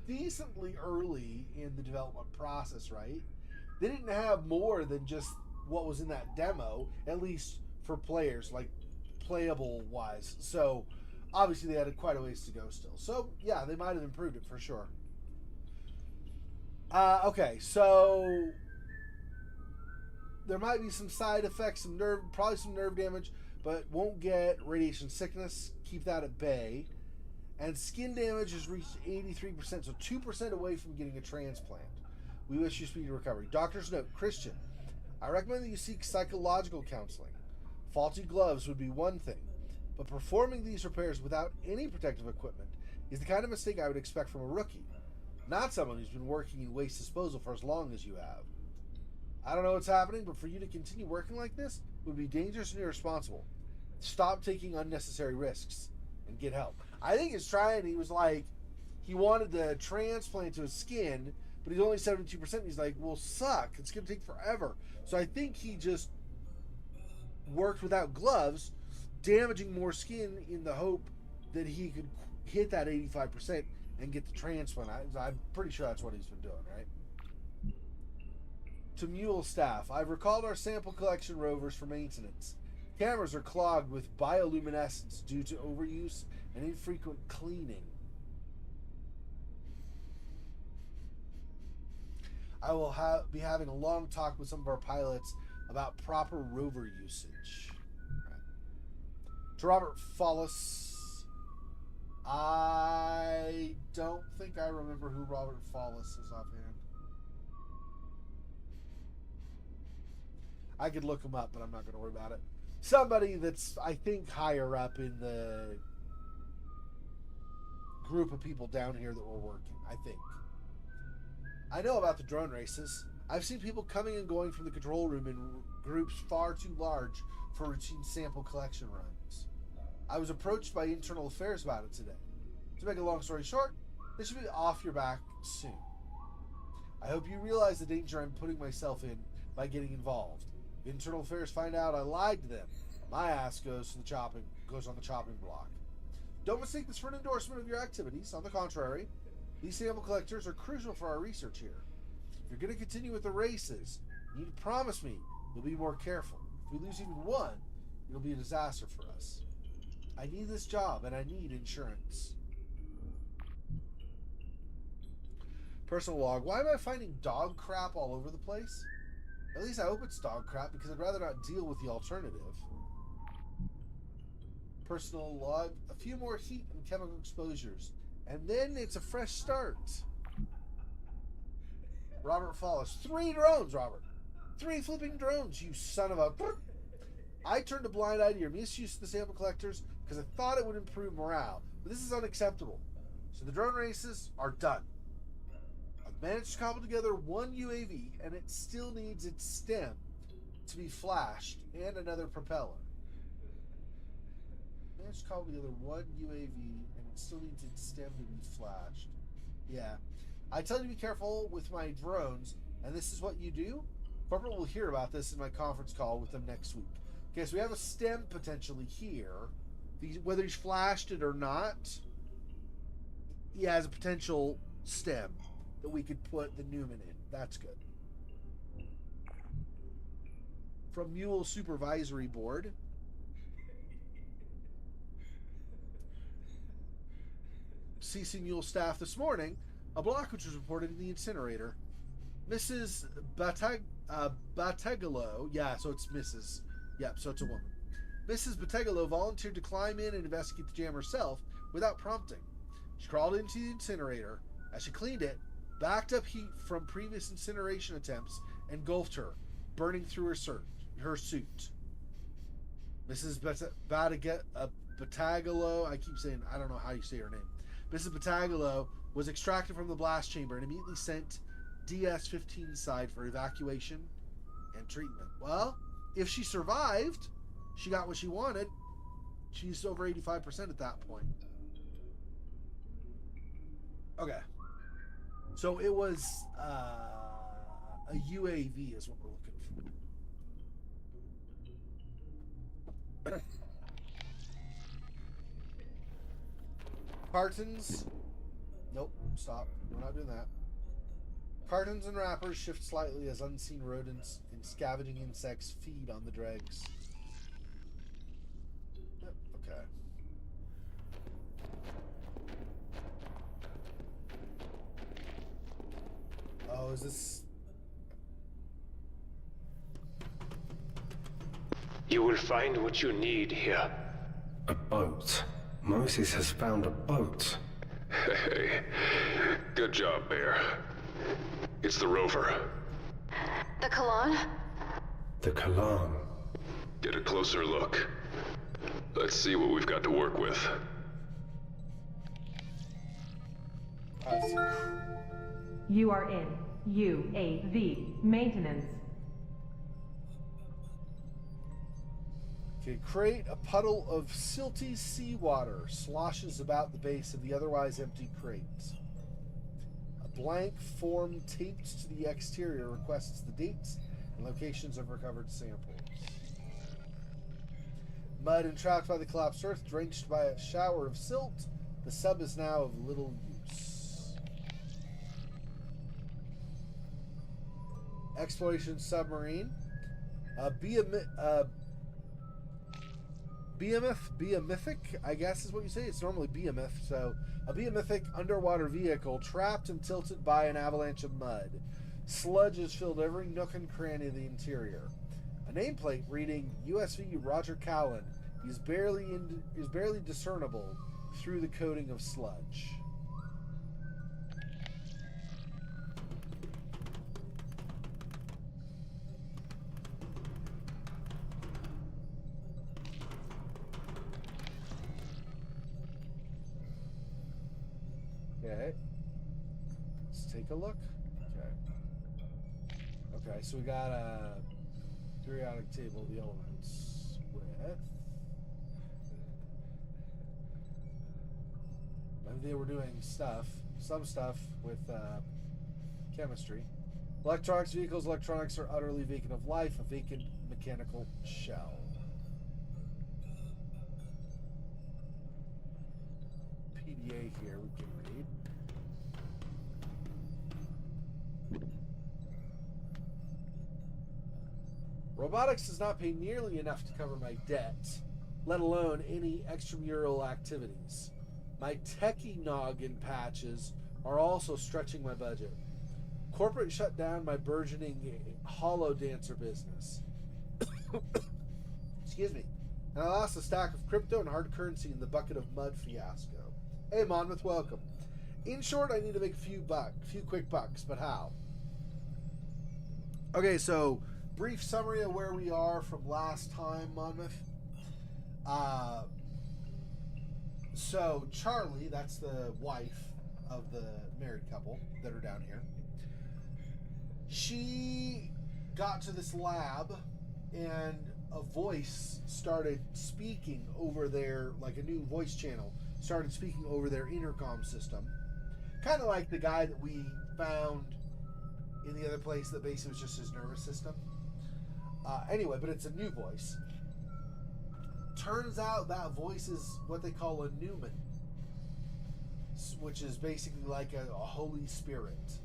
decently early in the development process, right? They didn't have more than just what was in that demo, at least for players, like playable-wise. So, obviously, they had quite a ways to go still. So, yeah, they might have improved it for sure. Okay, so there might be some side effects, probably some nerve damage, but won't get radiation sickness. Keep that at bay. And skin damage has reached 83%, so 2% away from getting a transplant. We wish you speedy recovery. Doctor's note, Christian, I recommend that you seek psychological counseling. Faulty gloves would be one thing, but performing these repairs without any protective equipment is the kind of mistake I would expect from a rookie, not someone who's been working in waste disposal for as long as you have. I don't know what's happening, but for you to continue working like this would be dangerous and irresponsible. Stop taking unnecessary risks and get help. I think he was like, he wanted the transplant to his skin, but he's only 72%. And he's like, well, suck. It's going to take forever. So I think he just worked without gloves, damaging more skin in the hope that he could hit that 85% and get the transplant. I'm pretty sure that's what he's been doing, right? To Mule staff, I've recalled our sample collection rovers for maintenance. Cameras are clogged with bioluminescence due to overuse and infrequent cleaning. I will be having a long talk with some of our pilots about proper rover usage. Right. To Robert Follis, I don't think I remember who Robert Follis is offhand. I could look him up, but I'm not going to worry about it. Somebody that's, I think, higher up in the group of people down here that were working, I think. I know about the drone races. I've seen people coming and going from the control room in groups far too large for routine sample collection runs. I was approached by Internal Affairs about it today. To make a long story short, they should be off your back soon. I hope you realize the danger I'm putting myself in by getting involved. If Internal Affairs find out I lied to them, my ass goes on the chopping block. Don't mistake this for an endorsement of your activities. On the contrary, these sample collectors are crucial for our research here. If you're going to continue with the races, you need to promise me you'll be more careful. If we lose even one, It'll be a disaster for us. I need this job, and I need insurance. Personal log. Why am I finding dog crap all over the place? At least I hope it's dog crap, because I'd rather not deal with the alternative. Personal log. A few more heat and chemical exposures. And then it's a fresh start. Robert Follis. 3 drones, Robert. 3 flipping drones, you son of a... I turned a blind eye to your misuse of the sample collectors because I thought it would improve morale. But this is unacceptable. So the drone races are done. I've managed to cobble together one UAV, and it still needs its stem to be flashed and another propeller. Managed to cobble together one UAV, and it still needs its stem to be flashed. Yeah. I tell you to be careful with my drones, and this is what you do? Corporal will hear about this in my conference call with them next week. Okay, so we have a stem potentially here. Whether he's flashed it or not, he has a potential stem that we could put the Newman in. That's good. From Mule Supervisory Board. CC Mule staff this morning, a blockage was reported in the incinerator. Mrs. Bategalo, yeah, so it's Mrs. Yep, so it's a woman. Mrs. Bategalo volunteered to climb in and investigate the jam herself without prompting. She crawled into the incinerator. As she cleaned it, backed up heat from previous incineration attempts engulfed her, burning through her suit. Mrs. Bategalo, I keep saying, I don't know how you say her name. Mrs. Bategalo was extracted from the blast chamber and immediately sent DS-15 side for evacuation and treatment. Well, if she survived, she got what she wanted. She's over 85% at that point. Okay. So it was a UAV is what we're looking for. Cartons. Nope, stop. We're not doing that. Cartons and wrappers shift slightly as unseen rodents and scavenging insects feed on the dregs. Yep, okay. Oh, is this... You will find what you need here. A boat. Moses has found a boat. Hey, good job, Bear. It's the rover. The Kalan? The Kalan. Get a closer look. Let's see what we've got to work with. You are in UAV maintenance. Okay, create a puddle of silty seawater sloshes about the base of the otherwise empty crate. A blank form taped to the exterior requests the dates and locations of recovered samples. Mud entrapped by the collapsed earth, drenched by a shower of silt, the sub is now of little use. Exploration submarine. Behemoth, I guess is what you say. It's normally behemoth. So, a behemoth underwater vehicle trapped and tilted by an avalanche of mud. Sludge has filled every nook and cranny of the interior. A nameplate reading USV Roger Callan is barely discernible through the coating of sludge. Okay. Let's take a look. Okay. Okay, so we got a periodic table of the elements with... Maybe they were doing some stuff with chemistry. Electronics, vehicles, electronics are utterly vacant of life, a vacant mechanical shell. PDA here we can read. Robotics does not pay nearly enough to cover my debt, let alone any extramural activities. My techie noggin patches are also stretching my budget. Corporate shut down my burgeoning hollow dancer business. Excuse me. And I lost a stack of crypto and hard currency in the bucket of mud fiasco. Hey, Monmouth, welcome. In short, I need to make a few quick bucks, but how? Okay, so brief summary of where we are from last time, Monmouth. So Charlie, that's the wife of the married couple that are down here. She got to this lab and a voice started speaking over their, like a new voice channel, started speaking over their intercom system. Kind of like the guy that we found in the other place that basically was just his nervous system. Anyway, but it's a new voice. Turns out that voice is what they call a Newman, which is basically like a Holy Spirit.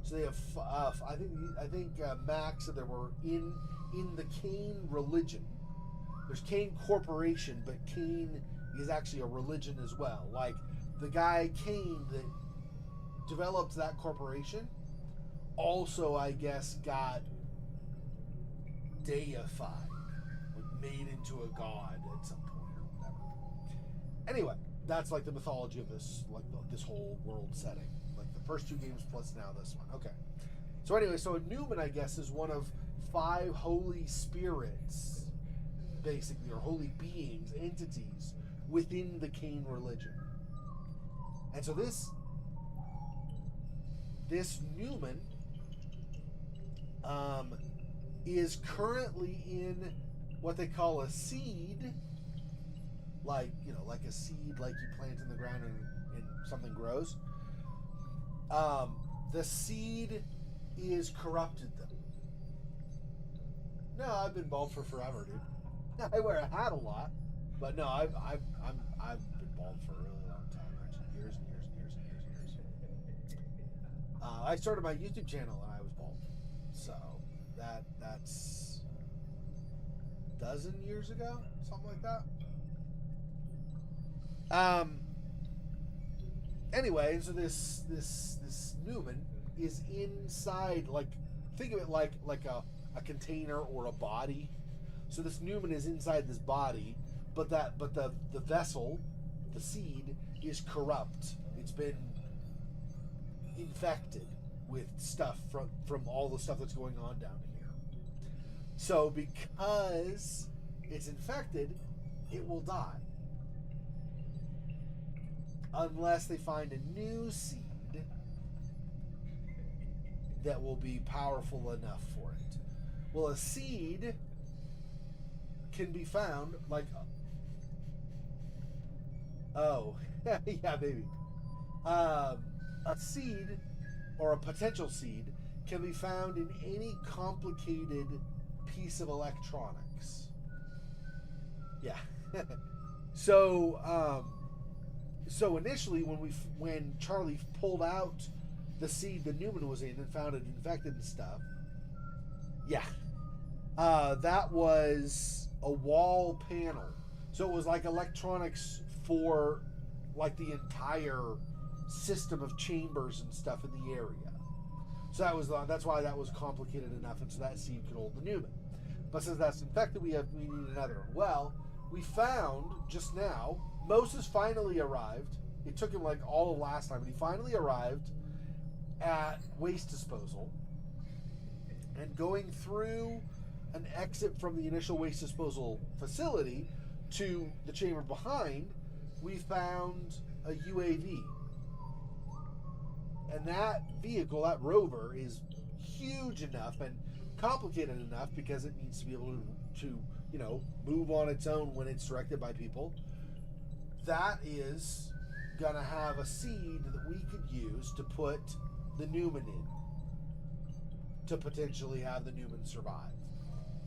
So they have, I think Max said there were in the Kane religion. There's Kane Corporation, but Kane is actually a religion as well. Like the guy Kane that developed that corporation also, I guess, got deified, like made into a god at some point or whatever. Anyway, that's like the mythology of this, like this whole world setting. Like the first 2 games plus now this one. Okay. So anyway, so a Newman, I guess, is one of 5 holy spirits, basically, or holy beings, entities within the Kane religion. And so this Newman is currently in what they call a seed, like, you know, like a seed like you plant in the ground and something grows. The seed is corrupted them. No, I've been bald for forever, dude. I wear a hat a lot, but no, I've been bald for a really long time, actually, years and years and years and years and years. I started my YouTube channel and I was bald, so that's a dozen years ago, something like that. Anyway, so this Newman is inside, like, think of it like a container or a body. So this Newman is inside this body, but the vessel, the seed, is corrupt. It's been infected with stuff from all the stuff that's going on down here. So because it's infected, it will die. Unless they find a new seed that will be powerful enough for it. Well, a seed can be found, like, yeah, baby. A seed, or a potential seed, can be found in any complicated piece of electronics. Yeah. So initially, when Charlie pulled out the seed the Newman was in and found it infected and stuff, yeah, that was a wall panel. So it was like electronics for like the entire system of chambers and stuff in the area. So that's why that was complicated enough, and so that seed could hold the Newman. But since that's infected, we need another one. Well, we found just now, Moses finally arrived. It took him like all of last time, but he finally arrived at waste disposal, and going through an exit from the initial waste disposal facility to the chamber behind, we found a UAV. And that vehicle, that rover, is huge enough and complicated enough because it needs to be able to move on its own when it's directed by people. That is gonna have a seed that we could use to put the Newman in, to potentially have the Newman survive.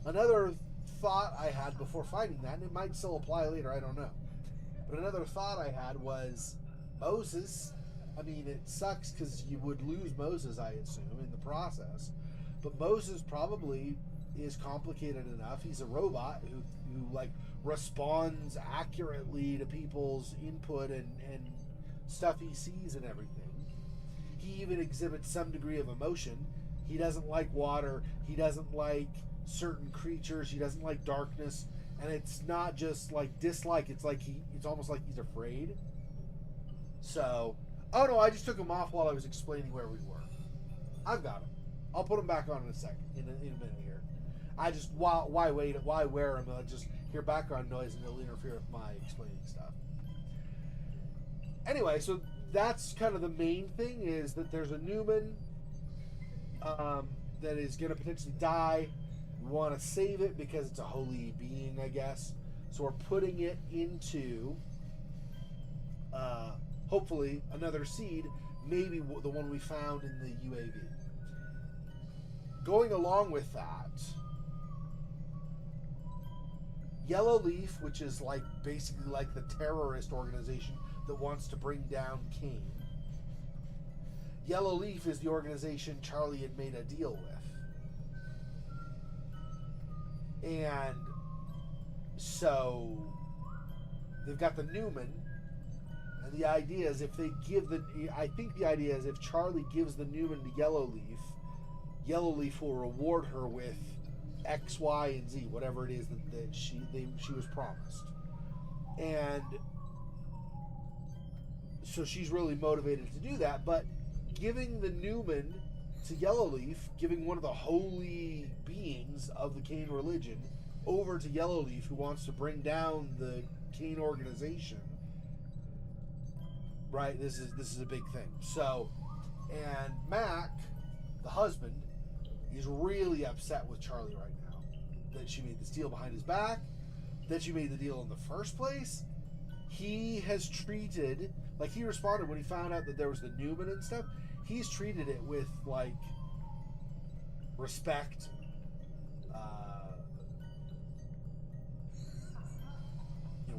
Another thought I had before finding that, and it might still apply later, I don't know, but another thought I had was Moses. I mean, it sucks because you would lose Moses, I assume, in the process, but Moses probably is complicated enough. He's a robot who like responds accurately to people's input and stuff he sees and everything. He even exhibits some degree of emotion. He doesn't like water. He doesn't like certain creatures. He doesn't like darkness. And it's not just like dislike. It's like it's almost like he's afraid. So, oh no, I just took him off while I was explaining where we were. I've got him. I'll put him back on in a second, in a minute here. I just, why wear him? I'll just hear background noise and it'll interfere with my explaining stuff. Anyway, so that's kind of the main thing, is that there's a Newman that is going to potentially die. We want to save it because it's a holy being, I guess. So we're putting it into, hopefully, another seed, maybe the one we found in the UAV. Going along with that, Yellow Leaf, which is like basically like the terrorist organization that wants to bring down Kane. Yellow Leaf is the organization Charlie had made a deal with. And so they've got the Newman, and the idea is if Charlie gives the Newman to Yellow Leaf will reward her with X, Y, and Z, whatever it is that she was promised. And so she's really motivated to do that, but giving the Newman to Yellowleaf, giving one of the holy beings of the Kane religion over to Yellowleaf, who wants to bring down the Kane organization, right? This is a big thing. So, and Mac, the husband, is really upset with Charlie right now that she made this deal behind his back, that she made the deal in the first place. He has treated, like, he responded when he found out that there was the Newman and stuff. He's treated it with like respect,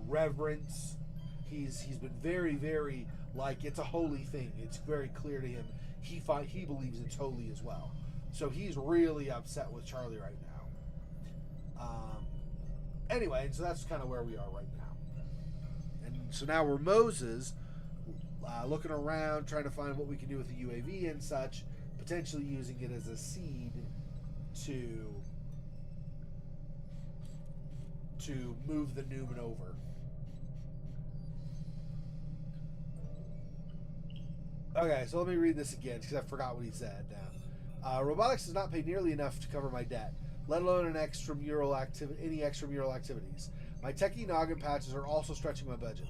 reverence. He's been very, very, like, it's a holy thing. It's very clear to him. He believes it's holy as well. So he's really upset with Charlie right now. Anyway, so that's kind of where we are right now. And so now we're Moses, looking around, trying to find what we can do with the UAV and such, potentially using it as a seed to move the Newman over. Okay, so let me read this again because I forgot what he said now. Robotics does not pay nearly enough to cover my debt, let alone any extramural activities. My techie noggin patches are also stretching my budget.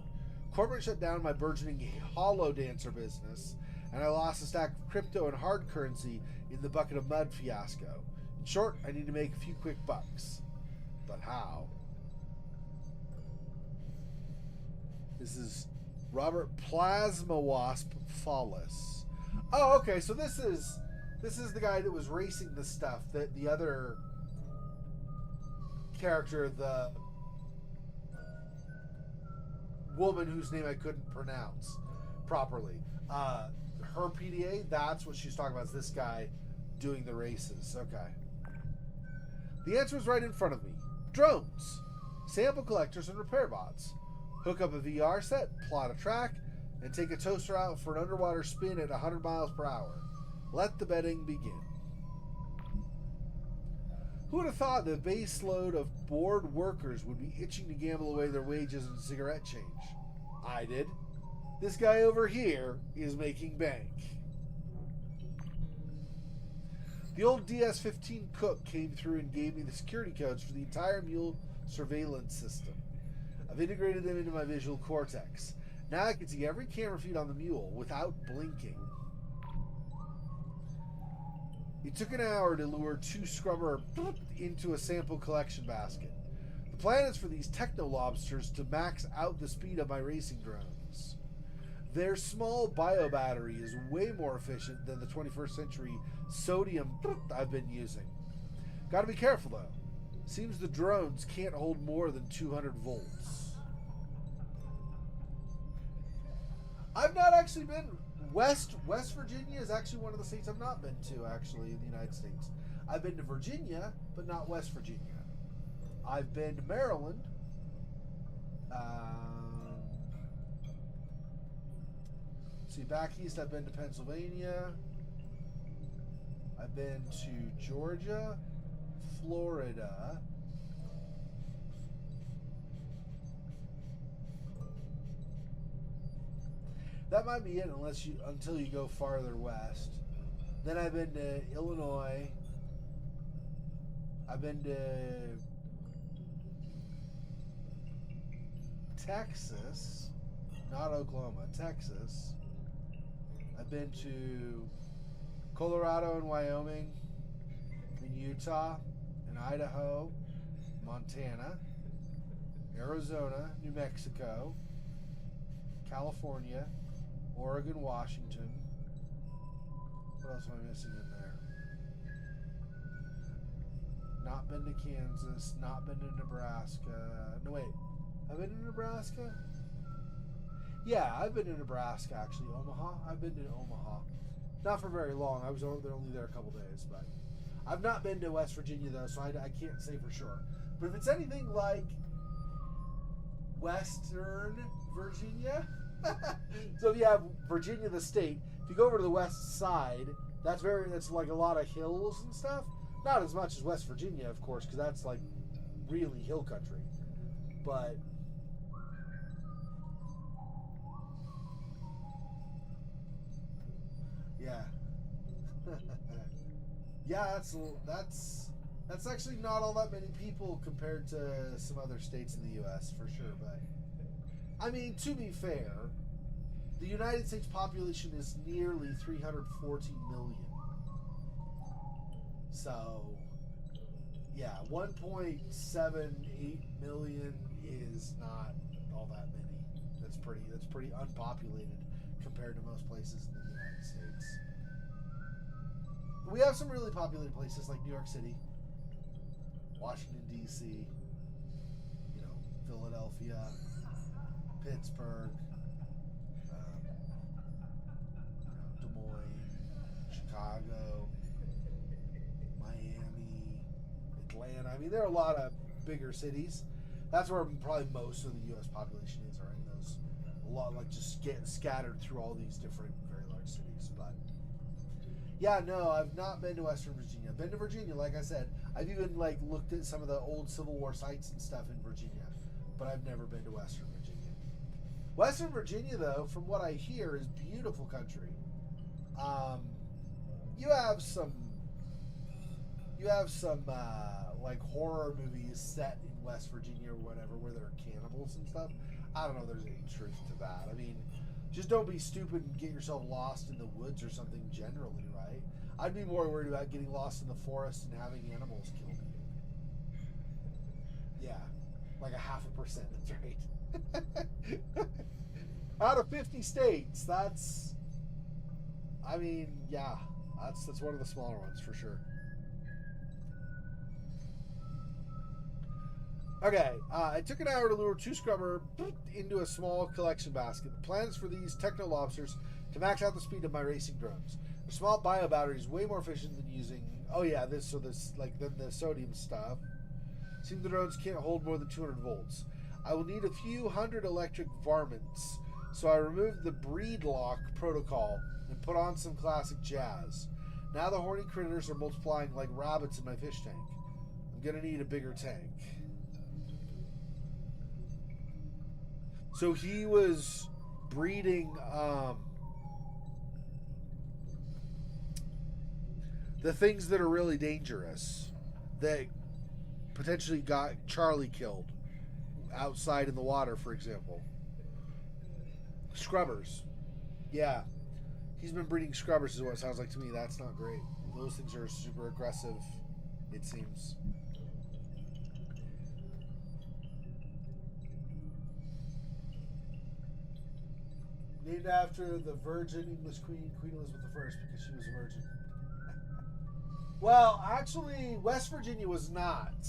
Corporate shut down my burgeoning hollow dancer business, and I lost a stack of crypto and hard currency in the bucket of mud fiasco. In short, I need to make a few quick bucks. But how? This is Robert Plasma Wasp Fallis. Oh, okay, so this is the guy that was racing the stuff that the other character, the woman whose name I couldn't pronounce properly. Her PDA, that's what she's talking about, is this guy doing the races. Okay. The answer is right in front of me. Drones, sample collectors, and repair bots. Hook up a VR set, plot a track, and take a toaster out for an underwater spin at 100 miles per hour. Let the betting begin. Who would have thought the base load of bored workers would be itching to gamble away their wages and cigarette change? I did. This guy over here is making bank. The old DS-15 cook came through and gave me the security codes for the entire mule surveillance system. I've integrated them into my visual cortex. Now I can see every camera feed on the mule without blinking. It took an hour to lure 2 scrubber into a sample collection basket. The plan is for these techno-lobsters to max out the speed of my racing drones. Their small bio-battery is way more efficient than the 21st century sodium I've been using. Gotta be careful though. Seems the drones can't hold more than 200 volts. I've not actually been... West Virginia is actually one of the states I've not been to, actually, in the United States. I've been to Virginia, but not West Virginia. I've been to Maryland. See, back east, I've been to Pennsylvania. I've been to Georgia, Florida. That might be it, until you go farther west. Then I've been to Illinois. I've been to Texas, not Oklahoma, Texas. I've been to Colorado and Wyoming, in Utah, in Idaho, Montana, Arizona, New Mexico, California, Oregon, Washington. What else am I missing in there? Not been to Kansas, not been to Nebraska. No, wait. I've been to Nebraska? Yeah, I've been to Nebraska, actually. Omaha. I've been to Omaha. Not for very long. I was only there a couple days, but I've not been to West Virginia, though, so I can't say for sure. But if it's anything like Western Virginia, so if you have Virginia the state, if you go over to the west side, that's like a lot of hills and stuff. Not as much as West Virginia, of course, because that's like really hill country. But yeah, yeah, that's actually not all that many people compared to some other states in the U.S. for sure. But I mean, to be fair, the United States population is nearly 340 million. So, yeah, 1.78 million is not all that many. That's pretty unpopulated compared to most places in the United States. We have some really populated places like New York City, Washington, D.C., you know, Philadelphia, Pittsburgh, Des Moines, Chicago, Miami, Atlanta. I mean, there are a lot of bigger cities. That's where probably most of the U.S. population is, are in those, a lot, like, just get scattered through all these different very large cities. But yeah, no, I've not been to Western Virginia. I've been to Virginia, like I said. I've even like looked at some of the old Civil War sites and stuff in Virginia, but I've never been to Western Virginia. Western Virginia, though, from what I hear, is beautiful country. You have some like horror movies set in West Virginia or whatever, where there are cannibals and stuff. I don't know if there's any truth to that. I mean, just don't be stupid and get yourself lost in the woods or something generally, right? I'd be more worried about getting lost in the forest and having animals kill you. Yeah, like 0.5%, that's right. Out of 50 states, that's, I mean, yeah, that's one of the smaller ones for sure. Okay, it took an hour to lure 2 scrubber into a small collection basket. The plan is for these techno lobsters to max out the speed of my racing drones. The small bio battery is way more efficient than using, than the sodium stuff. Seems the drones can't hold more than 200 volts. I will need a few hundred electric varmints, so I removed the breed lock protocol and put on some classic jazz. Now the horny critters are multiplying like rabbits in my fish tank. I'm gonna need a bigger tank. So he was breeding the things that are really dangerous, that potentially got Charlie killed outside in the water, for example. Scrubbers. Yeah. He's been breeding scrubbers is what it sounds like to me. That's not great. Those things are super aggressive, it seems. Named after the Virgin English Queen, Queen Elizabeth I, because she was a virgin. Well, actually, West Virginia was not.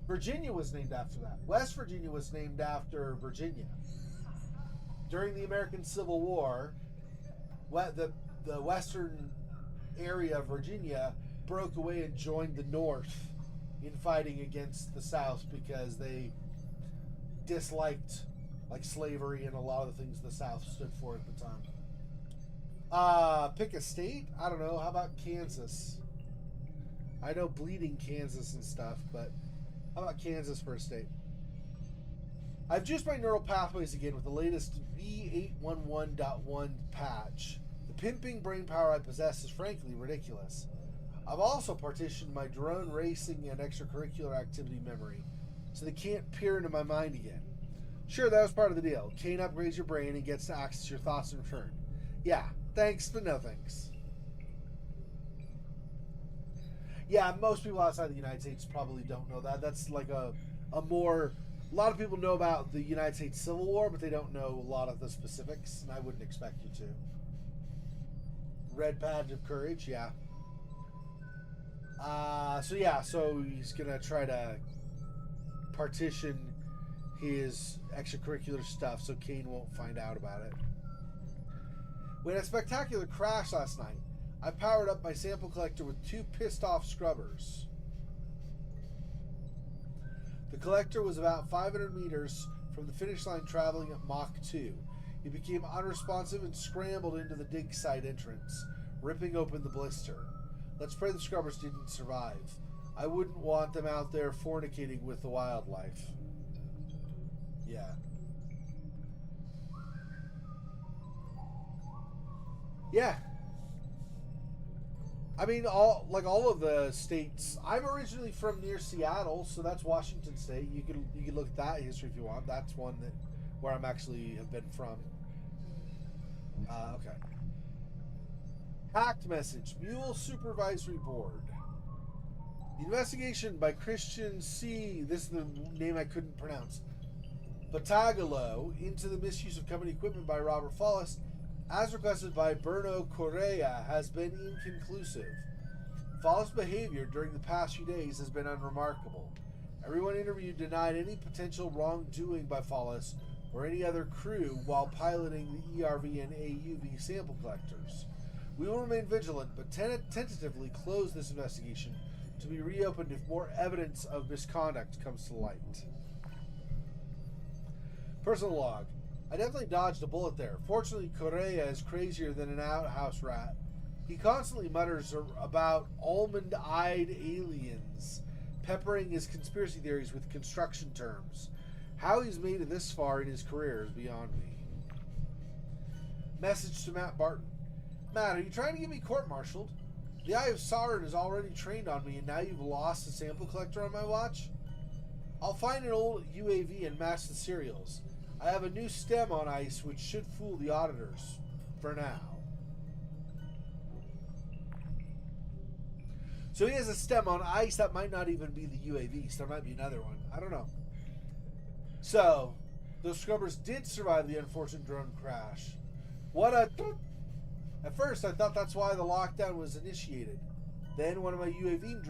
Virginia was named after that. West Virginia was named after Virginia. During the American Civil War, the western area of Virginia broke away and joined the North in fighting against the South because they disliked like slavery and a lot of the things the South stood for at the time. Pick a state? I don't know. How about Kansas? I know bleeding Kansas and stuff, but how about Kansas for a state? I've juiced my neural pathways again with the latest V811.1 patch. The pimping brain power I possess is frankly ridiculous. I've also partitioned my drone racing and extracurricular activity memory, so they can't peer into my mind again. Sure, that was part of the deal. Kane upgrades your brain and gets to access your thoughts in return. Yeah, thanks, but no thanks. Yeah, most people outside the United States probably don't know that. That's like a lot of people know about the United States Civil War, but they don't know a lot of the specifics, and I wouldn't expect you to. Red badge of courage, yeah. So he's gonna try to partition his extracurricular stuff so Kane won't find out about it. We had a spectacular crash last night. I powered up my sample collector with 2 pissed off scrubbers. The collector was about 500 meters from the finish line traveling at Mach 2. It became unresponsive and scrambled into the dig site entrance, ripping open the blister. Let's pray the scrubbers didn't survive. I wouldn't want them out there fornicating with the wildlife. Yeah. Yeah. I mean, all of the states. I'm originally from near Seattle, so that's Washington State. You can look at that history if you want. That's one where I'm actually have been from. Okay. Hacked message. Mule Supervisory Board. The investigation by Christian C. This is the name I couldn't pronounce. Batagalo into the misuse of company equipment by Robert Follis, as requested by Bruno Correa, has been inconclusive. Follis' behavior during the past few days has been unremarkable. Everyone interviewed denied any potential wrongdoing by Follis or any other crew while piloting the ERV and AUV sample collectors. We will remain vigilant, but tentatively close this investigation to be reopened if more evidence of misconduct comes to light. Personal log. I definitely dodged a bullet there. Fortunately, Correa is crazier than an outhouse rat. He constantly mutters about almond-eyed aliens, peppering his conspiracy theories with construction terms. How he's made it this far in his career is beyond me. Message to Matt Barton. Matt, are you trying to get me court-martialed? The Eye of Sauron is already trained on me, and now you've lost a sample collector on my watch? I'll find an old UAV and match the serials. I have a new stem on ice which should fool the auditors. For now. So he has a stem on ice. That might not even be the UAV. So there might be another one. I don't know. So, those scrubbers did survive the unfortunate drone crash. What a... At first, I thought that's why the lockdown was initiated. Then one of my UAV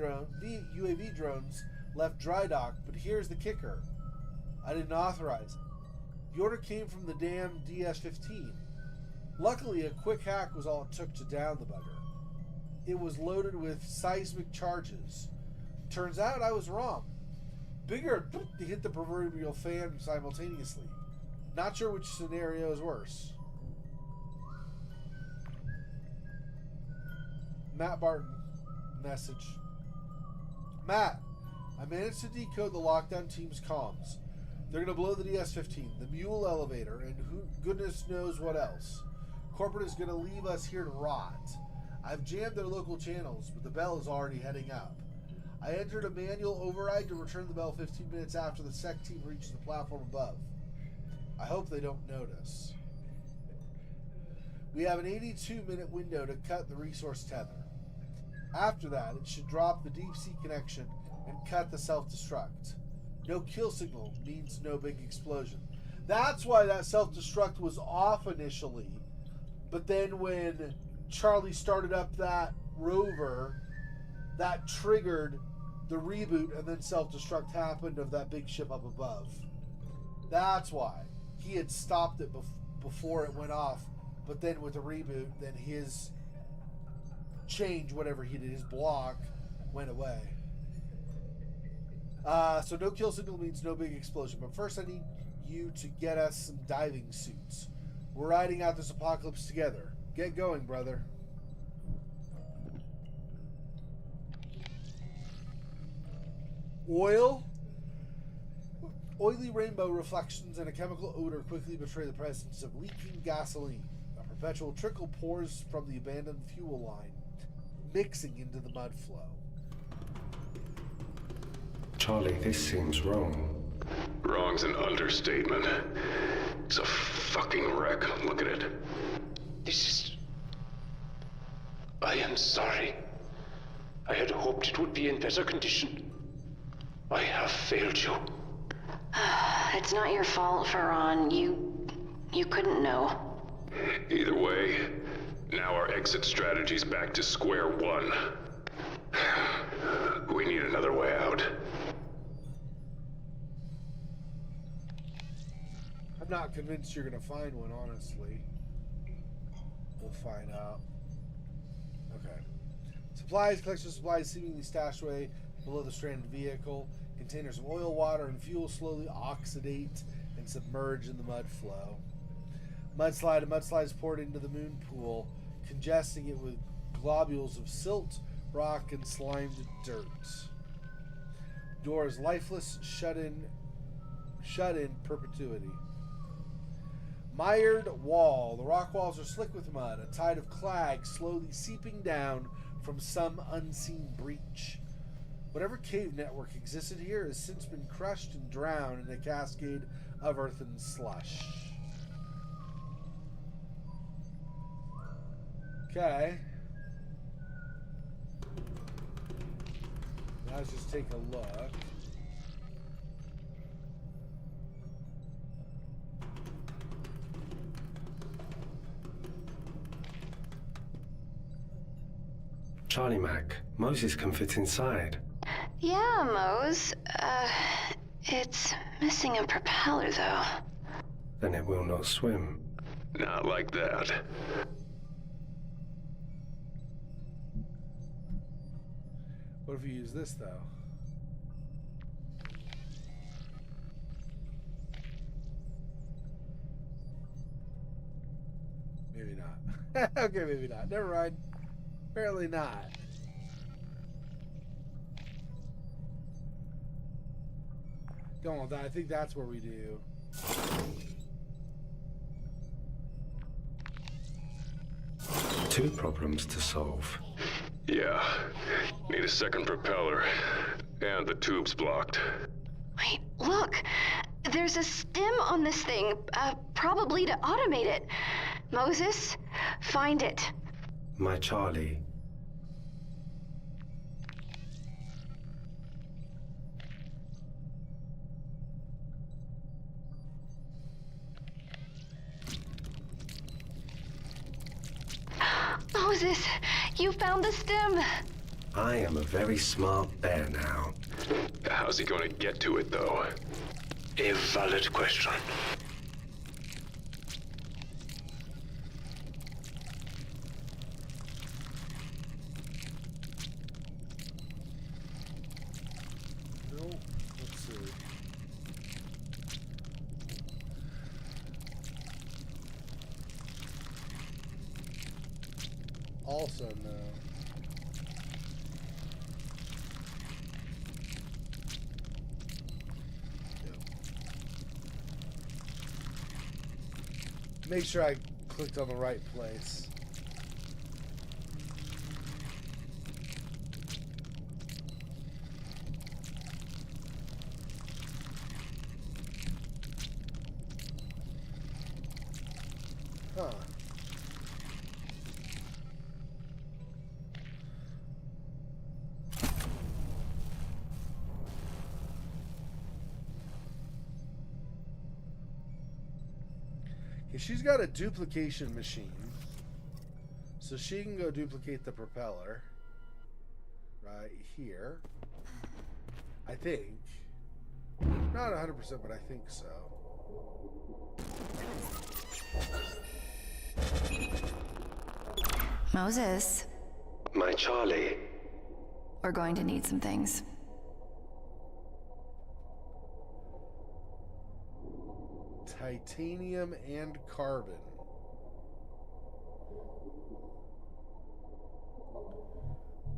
drones left dry dock, but here's the kicker. I didn't authorize it. The order came from the damn DS-15. Luckily, a quick hack was all it took to down the bugger. It was loaded with seismic charges. Turns out I was wrong. Bigger to hit the proverbial fan simultaneously. Not sure which scenario is worse. Matt Barton. Message. Matt, I managed to decode the lockdown team's comms. They're going to blow the DS-15, the mule elevator, and who goodness knows what else. Corporate is going to leave us here to rot. I've jammed their local channels, but the bell is already heading up. I entered a manual override to return the bell 15 minutes after the SEC team reaches the platform above. I hope they don't notice. We have an 82-minute window to cut the resource tether. After that, it should drop the deep sea connection and cut the self-destruct. No kill signal means no big explosion. That's why that self-destruct was off initially. But then when Charlie started up that rover, that triggered the reboot, and then self-destruct happened of that big ship up above. That's why. He had stopped it before it went off. But then with the reboot, then his change whatever he did. His block went away. So no kill signal means no big explosion. But first I need you to get us some diving suits. We're riding out this apocalypse together. Get going, brother. Oil? Oily rainbow reflections and a chemical odor quickly betray the presence of leaking gasoline. A perpetual trickle pours from the abandoned fuel line, mixing into the mud flow. Charlie, this seems wrong. Wrong's an understatement. It's a fucking wreck. Look at it. This is... I am sorry. I had hoped it would be in better condition. I have failed you. It's not your fault, Ferran. You couldn't know. Either way, now our exit strategy's back to square one. We need another way out. I'm not convinced you're going to find one, honestly. We'll find out. Okay. Supplies, collection of supplies seemingly stashed away below the stranded vehicle. Containers of oil, water, and fuel slowly oxidate and submerge in the mud flow. Mudslide and mudslides poured into the moon pool, congesting it with globules of silt, rock, and slimed dirt. Doors lifeless, shut in perpetuity. Mired wall. The rock walls are slick with mud, a tide of clag slowly seeping down from some unseen breach. Whatever cave network existed here has since been crushed and drowned in a cascade of earth and slush. Okay. Now let's just take a look. Charlie Mac, Moses can fit inside. Yeah, Mose. It's missing a propeller, though. Then it will not swim. Not like that. What if we use this, though? Maybe not. Okay, maybe not. Never mind. Apparently not. Don't want that. I think that's where we do. Two problems to solve. Yeah. Need a second propeller. And the tube's blocked. Wait, look! There's a stem on this thing, probably to automate it. Moses, find it. My Charlie. Moses, you found the stem. I am a very smart bear now. How's he going to get to it, though? A valid question. No. Let's see. Also, no. Make sure I clicked on the right place. Huh. She's got a duplication machine, so she can go duplicate the propeller right here. I think. Not 100%, but I think so. Moses, My Charlie. We're going to need some things. Titanium and carbon.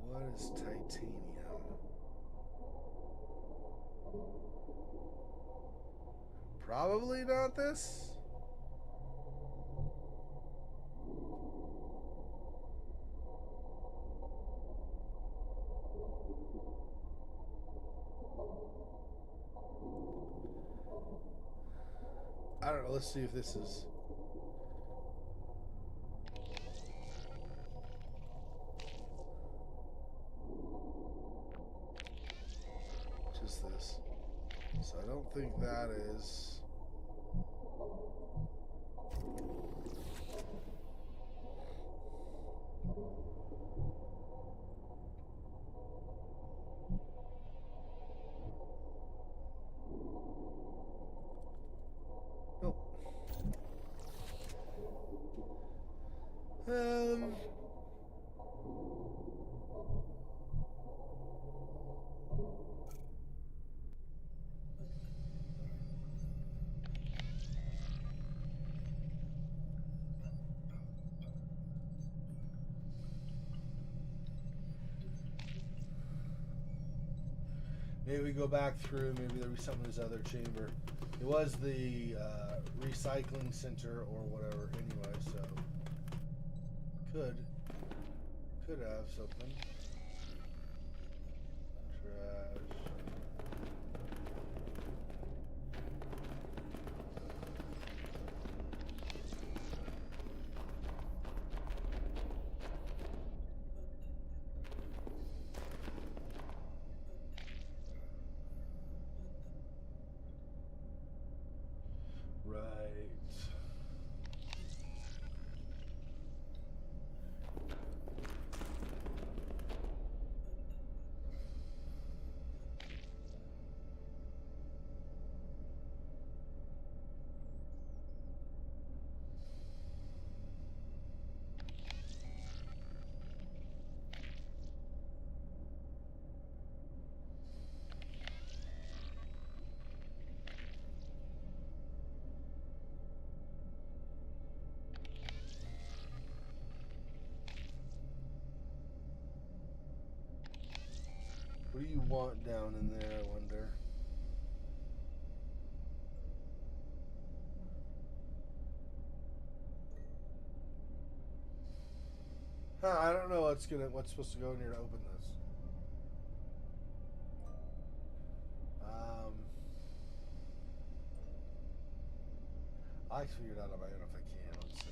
What is titanium? Probably not this. I don't know. Let's see if this is. Just this. So I don't think that is. Nope. Maybe we go back through, maybe there'll be something in this other chamber. It was the recycling center or whatever anyway, so could have something. Trash. Right. What do you want down in there, I wonder? I don't know what's supposed to go in here to open this. I figured out on my own if I can. Let's see.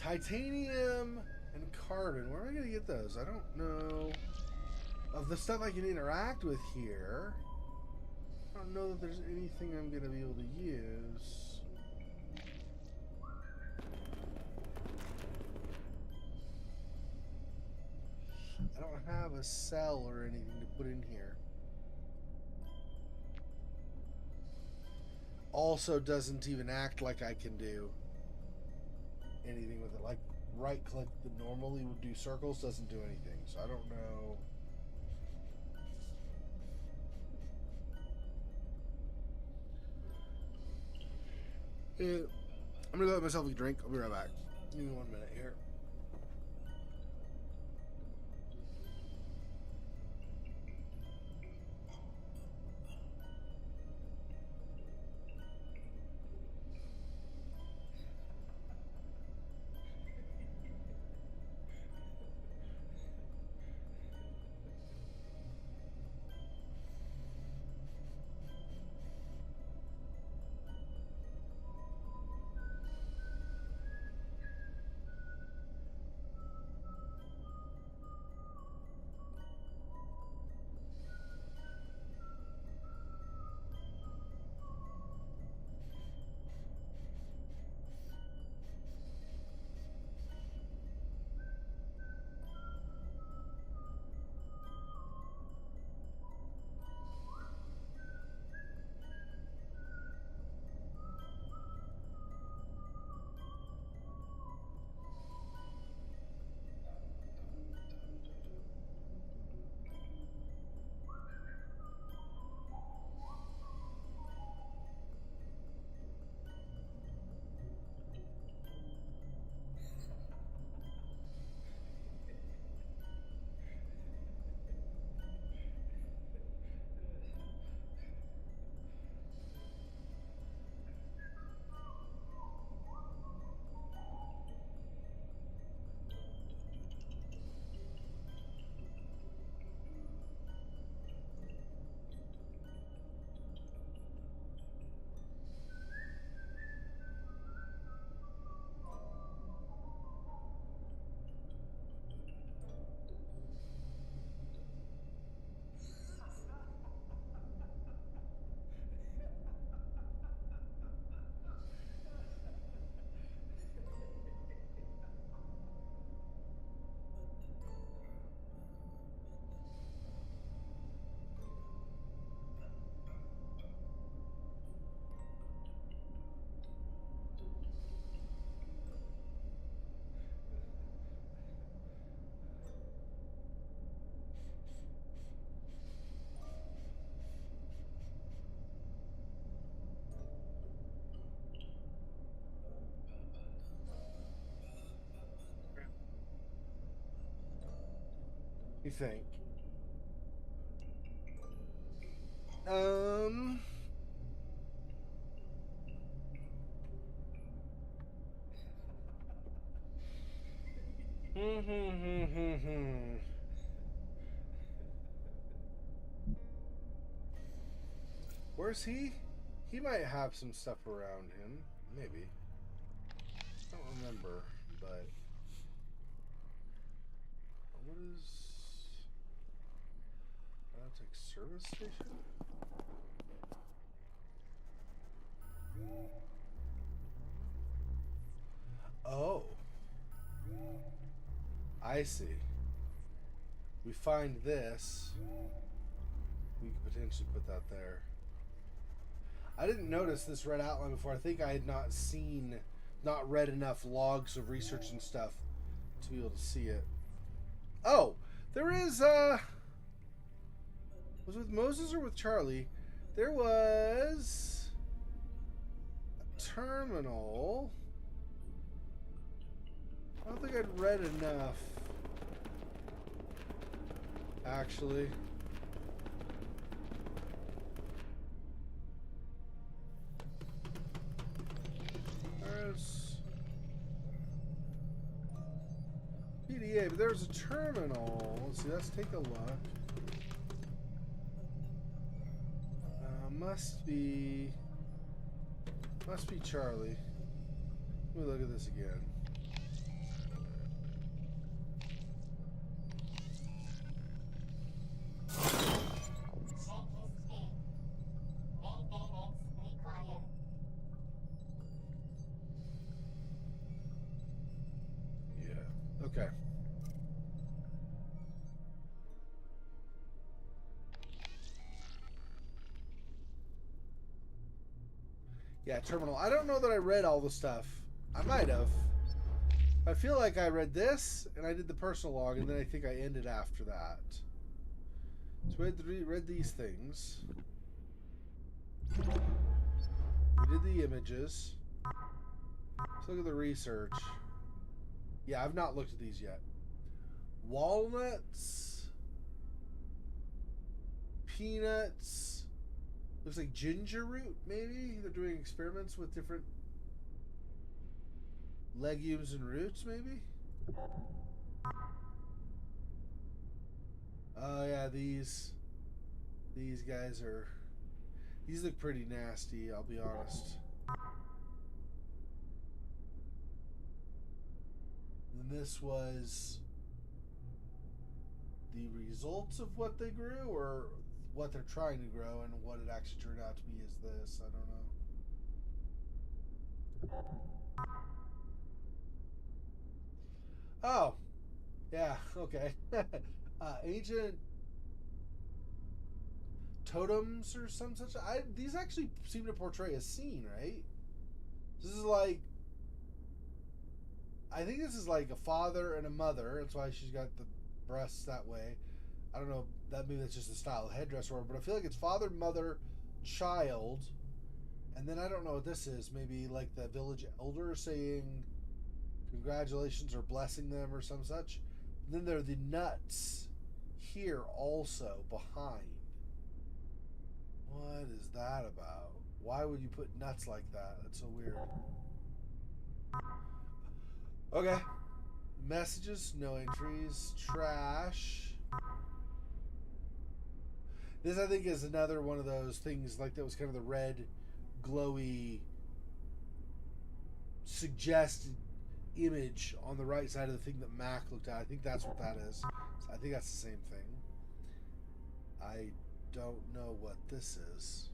Titanium and carbon. Where am I going to get those? I don't know. Of the stuff I can interact with here, I don't know that there's anything I'm going to be able to use. I don't have a cell or anything to put in here. Also doesn't even act like I can do anything with it. Like right click that normally would do circles doesn't do anything, so I don't know. I'm gonna go get myself a drink. I'll be right back. Give me 1 minute here. You think? Where's he? He might have some stuff around him. Maybe. I don't remember, but... What is... Biotech service station? Oh. I see. We find this. We could potentially put that there. I didn't notice this red outline before. I think I had not read enough logs of research and stuff to be able to see it. Oh, there is, was it with Moses or with Charlie? There was a terminal. I don't think I'd read enough, actually. There's PDA, but there's a terminal. Let's see, let's take a look. Must be Charlie. Let me look at this again. Okay. Yeah, terminal. I don't know that I read all the stuff. I might have. I feel like I read this, and I did the personal log, and then I think I ended after that. So we read these things. We did the images. Let's look at the research. Yeah, I've not looked at these yet. Walnuts. Peanuts. Looks like ginger root, maybe? They're doing experiments with different legumes and roots, maybe? Oh, yeah, these guys are... These look pretty nasty, I'll be honest. And this was the results of what they grew, or what they're trying to grow, and what it actually turned out to be is this. I don't know. Oh, yeah, okay. Ancient totems or some such. These actually seem to portray a scene, right? This is like, I think this is like a father and a mother. That's why she's got the breasts that way. I don't know, maybe that's just a style of headdress, or, but I feel like it's father, mother, child, and then I don't know what this is. Maybe like the village elder saying congratulations or blessing them or some such. And then there are the nuts here also behind. What is that about? Why would you put nuts like that? That's so weird. Okay. Messages, no entries, trash. This, I think, is another one of those things, like that was kind of the red, glowy, suggested image on the right side of the thing that Mac looked at. I think that's what that is. I think that's the same thing. I don't know what this is.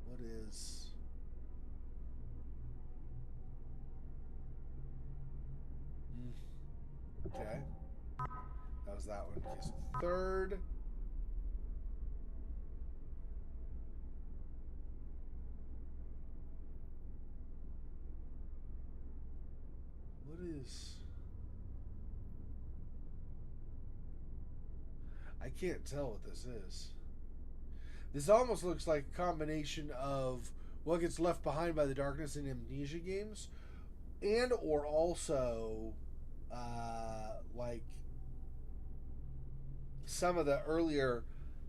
What is... Okay. That was that one. Okay, so third. What is... I can't tell what this is. This almost looks like a combination of What Gets Left Behind by the Darkness and Amnesia games, and or also like some of the earlier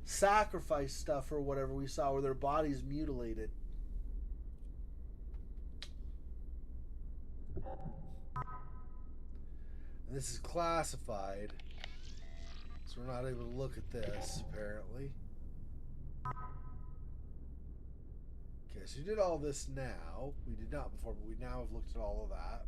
sacrifice stuff or whatever we saw where their bodies mutilated. And this is classified, so we're not able to look at this, apparently. Okay, so we did all this now. We did not before, but we now have looked at all of that.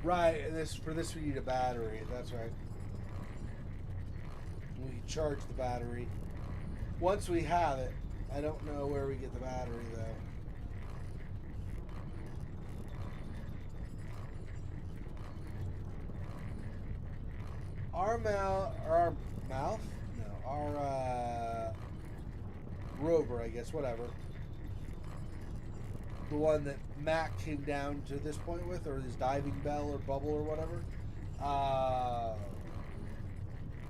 Right, and for this we need a battery. That's right. We charge the battery. Once we have it, I don't know where we get the battery though. Our mouth? No, our rover, I guess, whatever. The one that Mac came down to this point with, or his diving bell or bubble or whatever.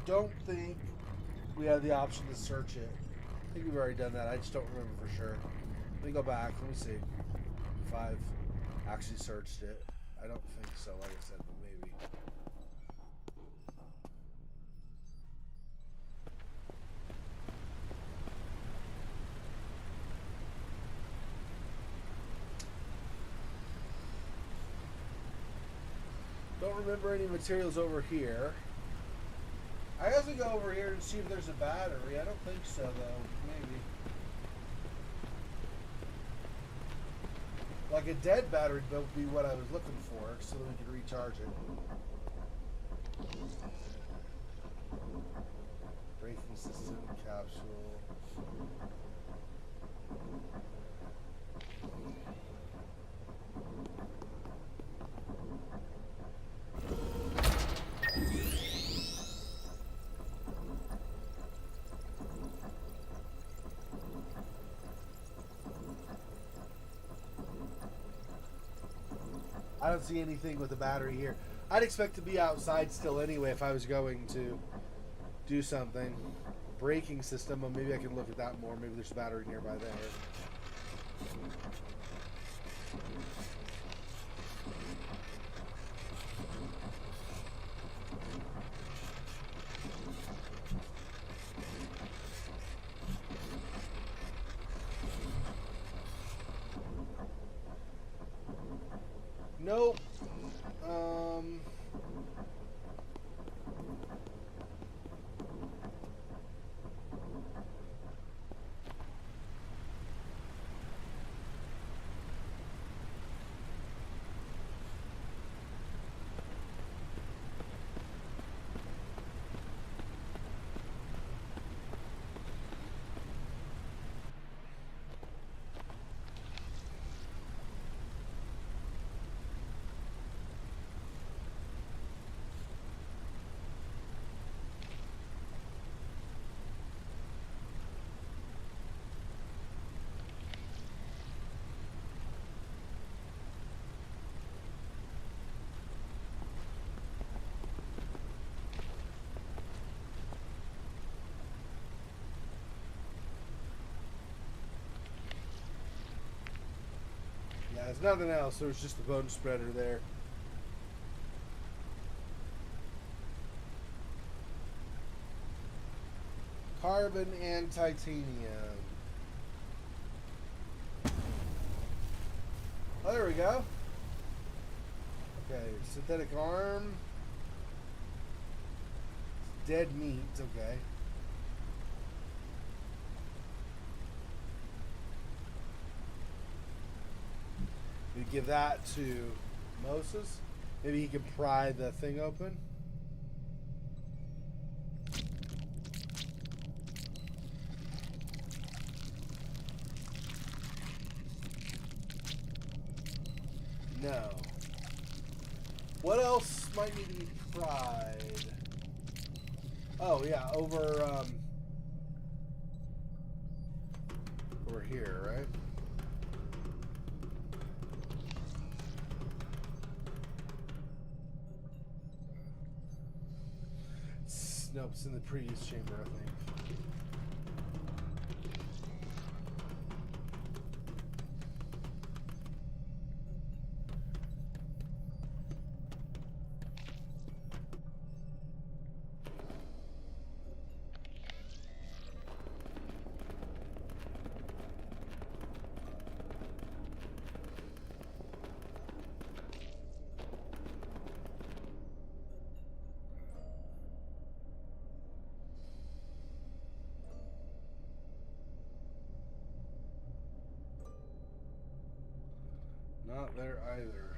Don't think we have the option to search it. I think we've already done that. I just don't remember for sure. Let me go back. Let me see if I've actually searched it. I don't think so, like I said, but maybe. Don't remember any materials over here. I guess we go over here and see if there's a battery. I don't think so, though. Maybe. Like a dead battery would be what I was looking for, so that we could recharge it. Braking system, capsule. I don't see anything with the battery here. I'd expect to be outside still anyway if I was going to do something. Braking system, well, maybe I can look at that more. Maybe there's a battery nearby there. Nope. Yeah, there's nothing else. There was just the bone spreader there. Carbon and titanium. Oh, there we go. Okay, synthetic arm. Dead meat, okay. We give that to Moses. Maybe he can pry the thing open. No. What else might need to be pried? Oh yeah, over here, right? Nope, it's in the previous chamber, I think. Not there either.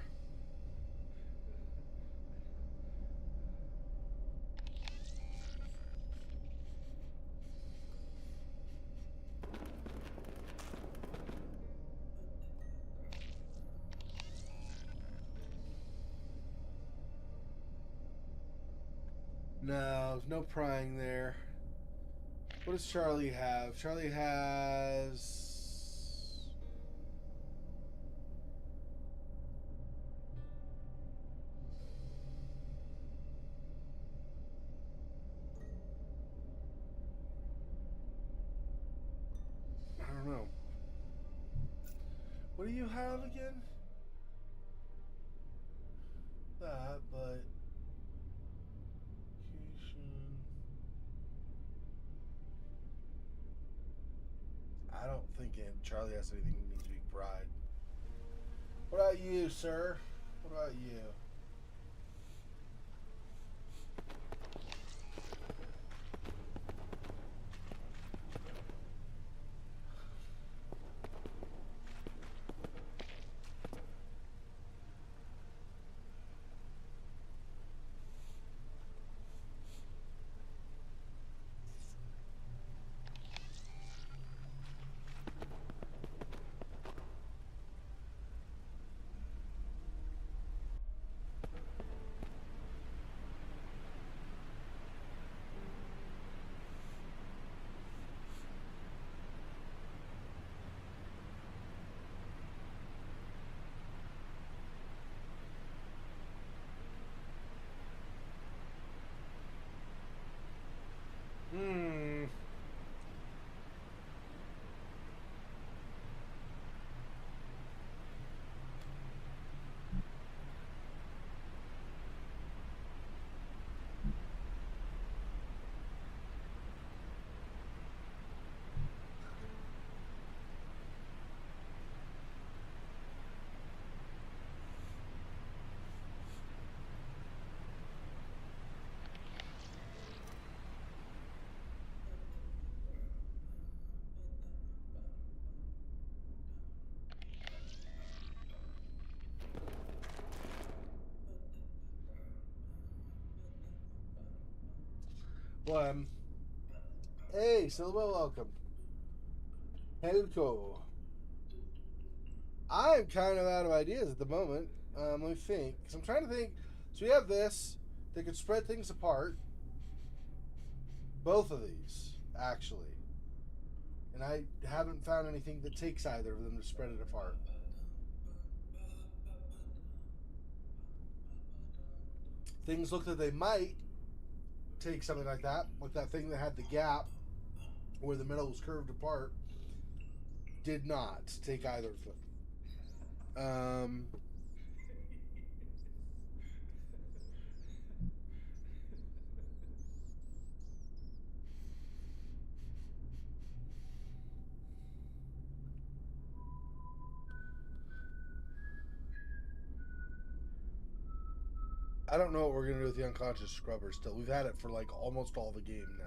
No, no prying there. What does Charlie have? Charlie has... I don't know. What do you have again? That, but... I don't think Charlie has anything that needs to be pried. What about you, sir? What about you? Well, hey, Silva, welcome. Helco. I'm kind of out of ideas at the moment. Let me think. Because I'm trying to think. So we have this. They could spread things apart. Both of these, actually. And I haven't found anything that takes either of them to spread it apart. Things look that they might take something like that thing that had the gap where the metal was curved apart. Did not take either of them. I don't know what we're going to do with the unconscious scrubber still. We've had it for like almost all the game now.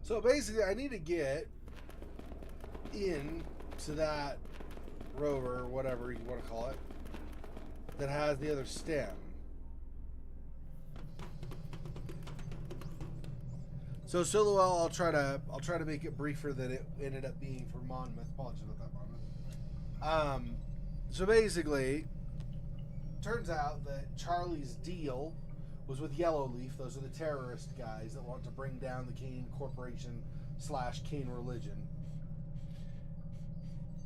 So basically, I need to get in to that rover, or whatever you want to call it, that has the other stem. So Silhouette, I'll try to make it briefer than it ended up being for Monmouth. Apologies about that, Monmouth. So basically, turns out that Charlie's deal was with Yellowleaf. Those are the terrorist guys that want to bring down the Kane Corporation / Kane religion.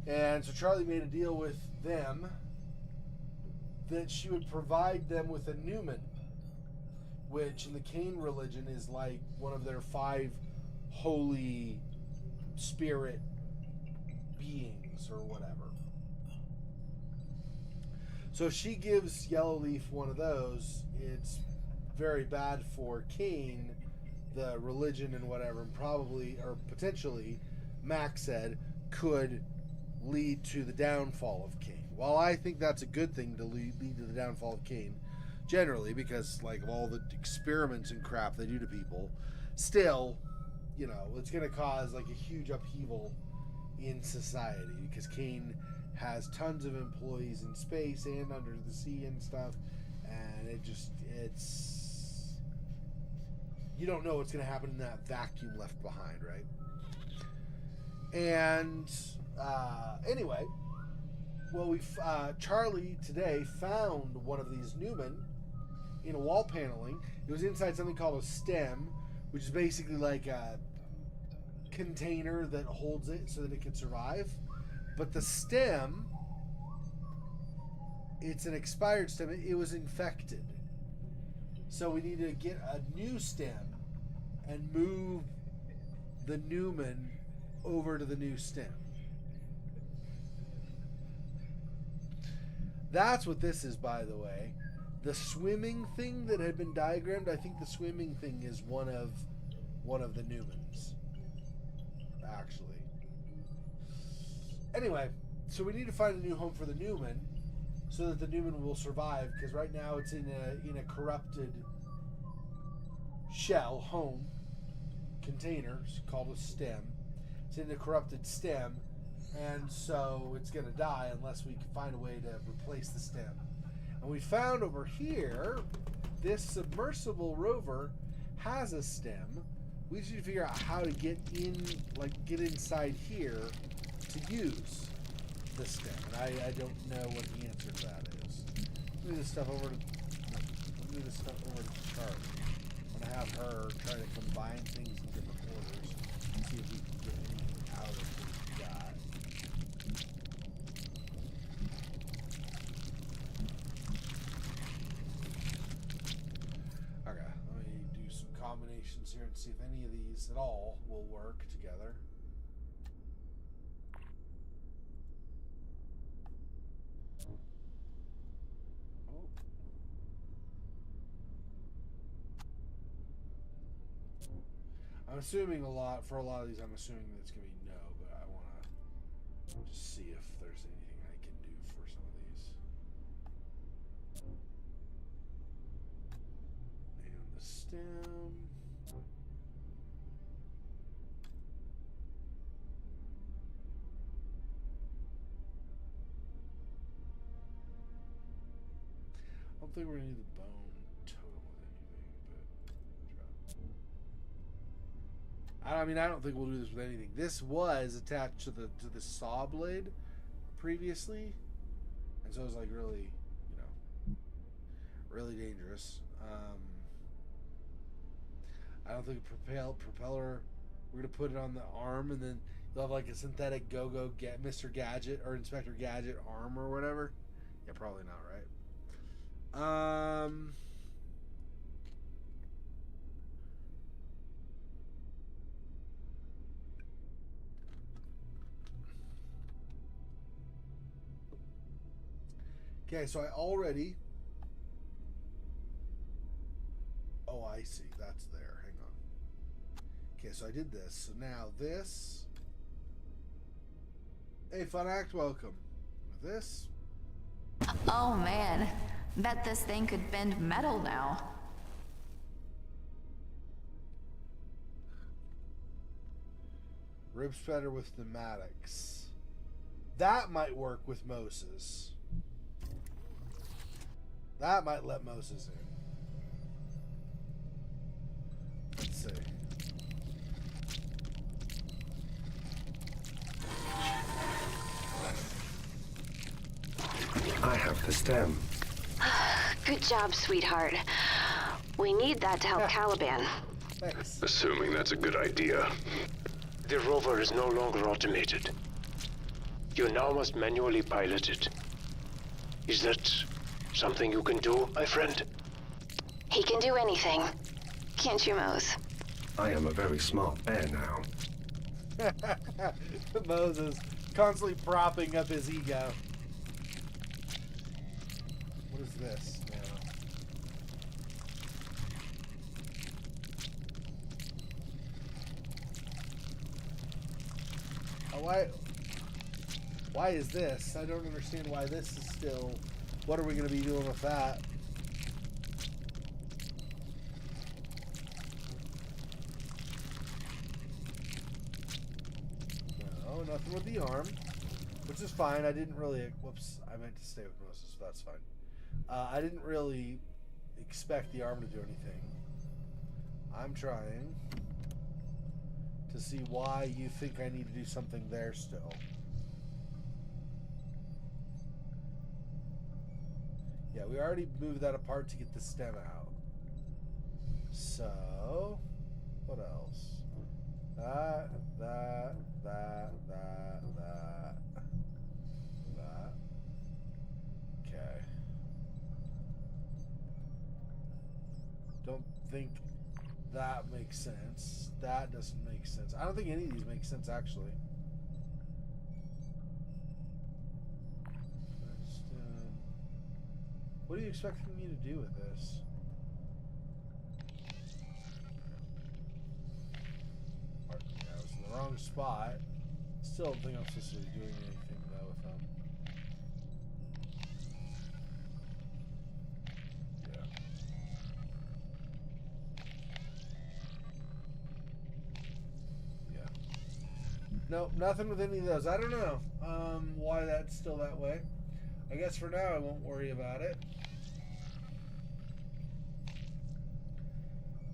And so Charlie made a deal with them that she would provide them with a Newman, which in the Kane religion is like one of their 5 holy spirit beings or whatever. So if she gives Yellowleaf one of those, it's very bad for Kane, the religion and whatever, and probably, or potentially, Max said, could lead to the downfall of Kane. While I think that's a good thing to lead to the downfall of Kane, generally, because like of all the experiments and crap they do to people, still, you know, it's going to cause like a huge upheaval in society, because Kane has tons of employees in space and under the sea and stuff, and it's you don't know what's going to happen in that vacuum left behind, right? And anyway, well, Charlie today found one of these Newman in a wall paneling. It was inside something called a stem, which is basically like a container that holds it so that it can survive. But the stem, it's an expired stem. It was infected. So we need to get a new stem and move the Newman over to the new stem. That's what this is, by the way. The swimming thing that had been diagrammed, I think the swimming thing is one of the Newmans, actually. Anyway, so we need to find a new home for the Newman so that the Newman will survive, because right now it's in a corrupted shell home container called a stem. It's in a corrupted stem, and so it's going to die unless we can find a way to replace the stem. And we found over here, this submersible rover has a stem. We just need to figure out how to get inside here to use the stem. And I don't know what the answer to that is. Let me move this stuff over to Charlie. I'm going to have her try to combine things in different orders and see if we can get anything out of this guy. Okay, let me do some combinations here and see if any of these at all will work together. I'm assuming for a lot of these, I'm assuming that it's going to be no, but I want to just see if there's anything I can do for some of these. And the stem. I don't think we're going to need the bone totem with anything, but I mean, I don't think we'll do this with anything. This was attached to the saw blade previously, and so it was like really, really dangerous. I don't think propeller. We're gonna put it on the arm, and then you'll have like a synthetic go-go Mr. Gadget or Inspector Gadget arm or whatever. Yeah, probably not, right? Okay, so I already... Oh, I see. That's there. Hang on. Okay, so I did this. So now this... Hey, Fun Act, welcome. With this... Oh man, bet this thing could bend metal now. Rib spreader with pneumatics. That might work with Moses. That might let Moses in. Let's see. I have the stem. Good job, sweetheart. We need that to help Caliban. Thanks. Assuming that's a good idea. The rover is no longer automated. You now must manually pilot it. Is that something you can do, my friend? He can do anything. Can't you, Mose? I am a very smart bear now. Moses constantly propping up his ego. What is this now? Oh, why is this? I don't understand why this is still... What are we going to be doing with that? No, nothing with the arm. Which is fine. I didn't really... Whoops. I meant to stay with Moses, so that's fine. I didn't really expect the arm to do anything. I'm trying to see why you think I need to do something there still. Yeah, we already moved that apart to get the stem out. So, what else? That. Okay. Don't think that makes sense. That doesn't make sense. I don't think any of these make sense, actually. What are you expecting me to do with this? Pardon me, I was in the wrong spot. Still don't think I'm supposed to be doing anything, though, with them. Yeah. Nope, nothing with any of those. I don't know why that's still that way. I guess for now I won't worry about it.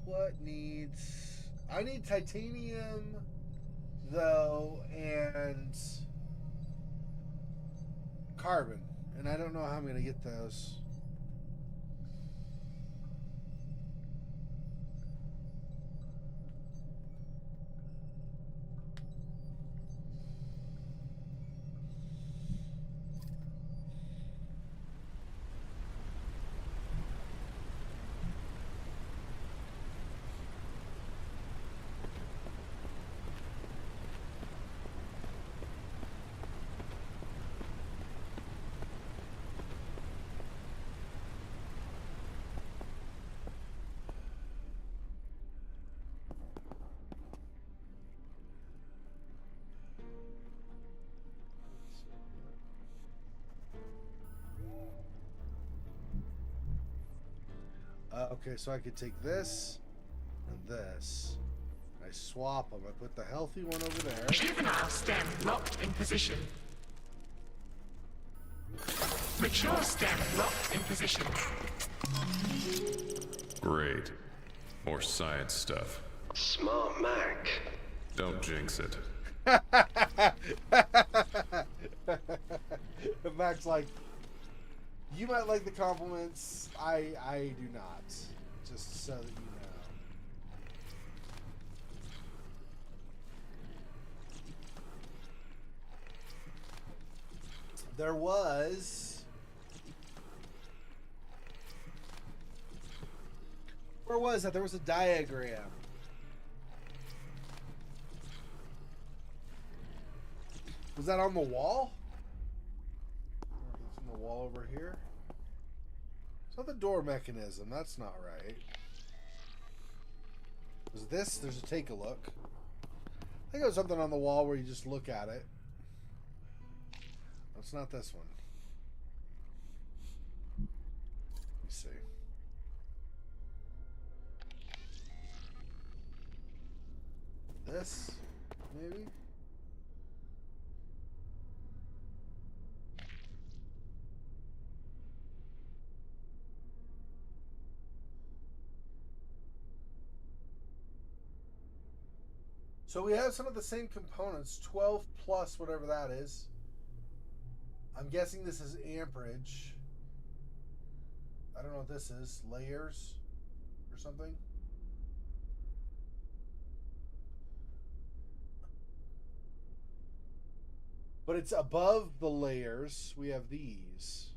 What needs... I need titanium, though, and carbon. And I don't know how I'm going to get those. Okay, so I could take this and this. I swap them. I put the healthy one over there. Juvenile stem locked in position. Mature stem locked in position. Great. More science stuff. Smart Mac. Don't jinx it. Mac's like, you might like the compliments. I do not. Just so that you know. There was... Where was that? There was a diagram. Was that on the wall? It's on the wall over here. It's not the door mechanism. That's not right. Is this? There's a take a look. I think it was something on the wall where you just look at it. It's not this one. Let me see. This? Maybe? So we have some of the same components, 12 plus whatever that is. I'm guessing this is amperage. I don't know what this is. Layers or something. But it's above the layers. We have these.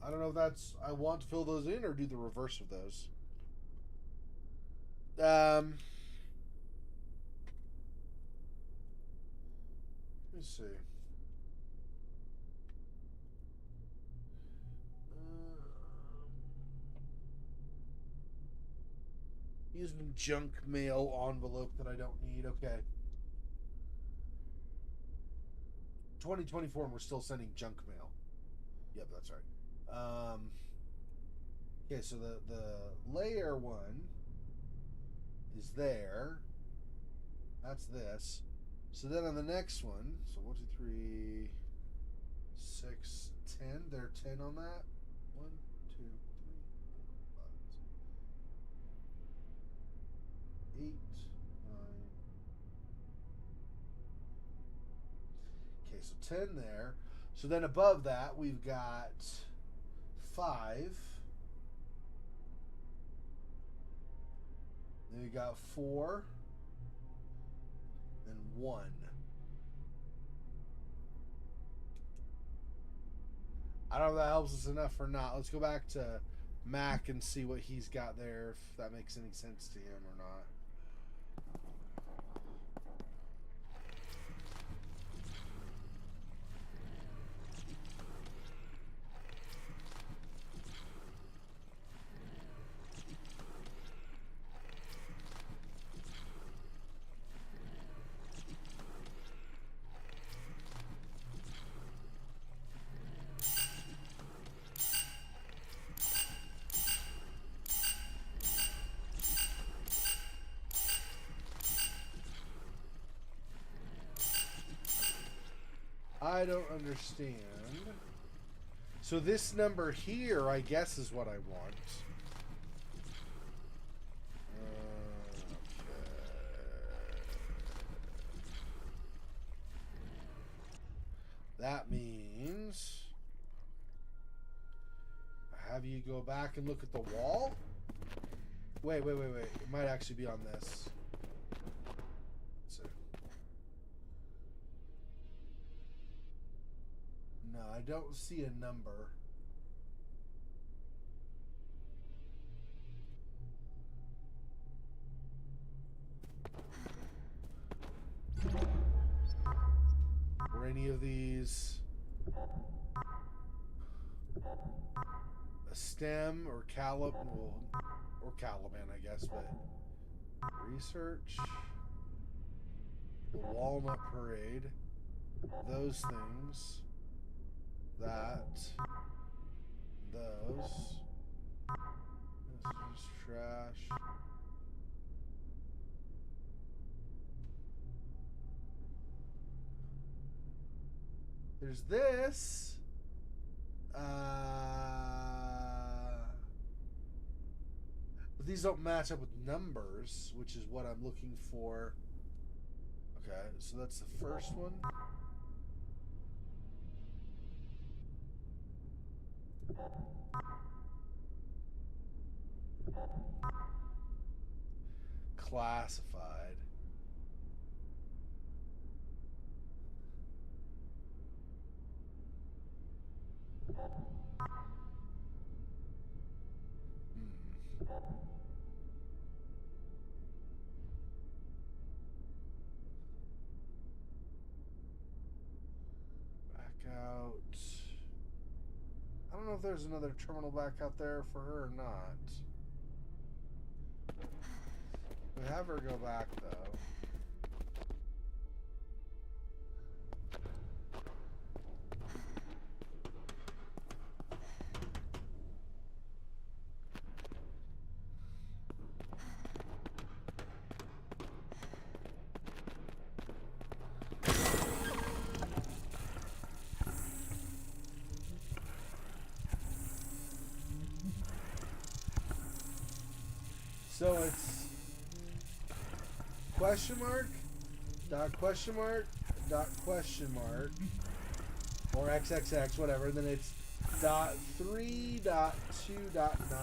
I don't know if that's... I want to fill those in or do the reverse of those. Let me see. Using junk mail envelope that I don't need. Okay. 2024 and we're still sending junk mail. Yep, that's right. Okay, so the layer one is there. That's this. So then on the next one, so 1, 2, 3, 6, 10. There are 10 on that. 1, 2, 3, 4, 5, 8, 9. Okay, so 10 there. So then above that, we've got 5. Then we got 4. Then 1. I don't know if that helps us enough or not. Let's go back to Mac and see what he's got there, if that makes any sense to him or not. I don't understand. So this number here, I guess, is what I want. That means have you go back and look at the wall? Wait. It might actually be on this. Let's see. No, I don't see a number. Or any of these a stem or callum, well, or calaban, I guess, but research, the walnut parade, those things, that, those, this is just trash. There's this. But these don't match up with numbers, which is what I'm looking for. Okay, so that's the first one. Classified. Back out. if there's another terminal back out there for her or not. We have her go back, though. So it's question mark, dot question mark, dot question mark, or XXX, whatever, and then it's dot 3, dot 2, dot 9.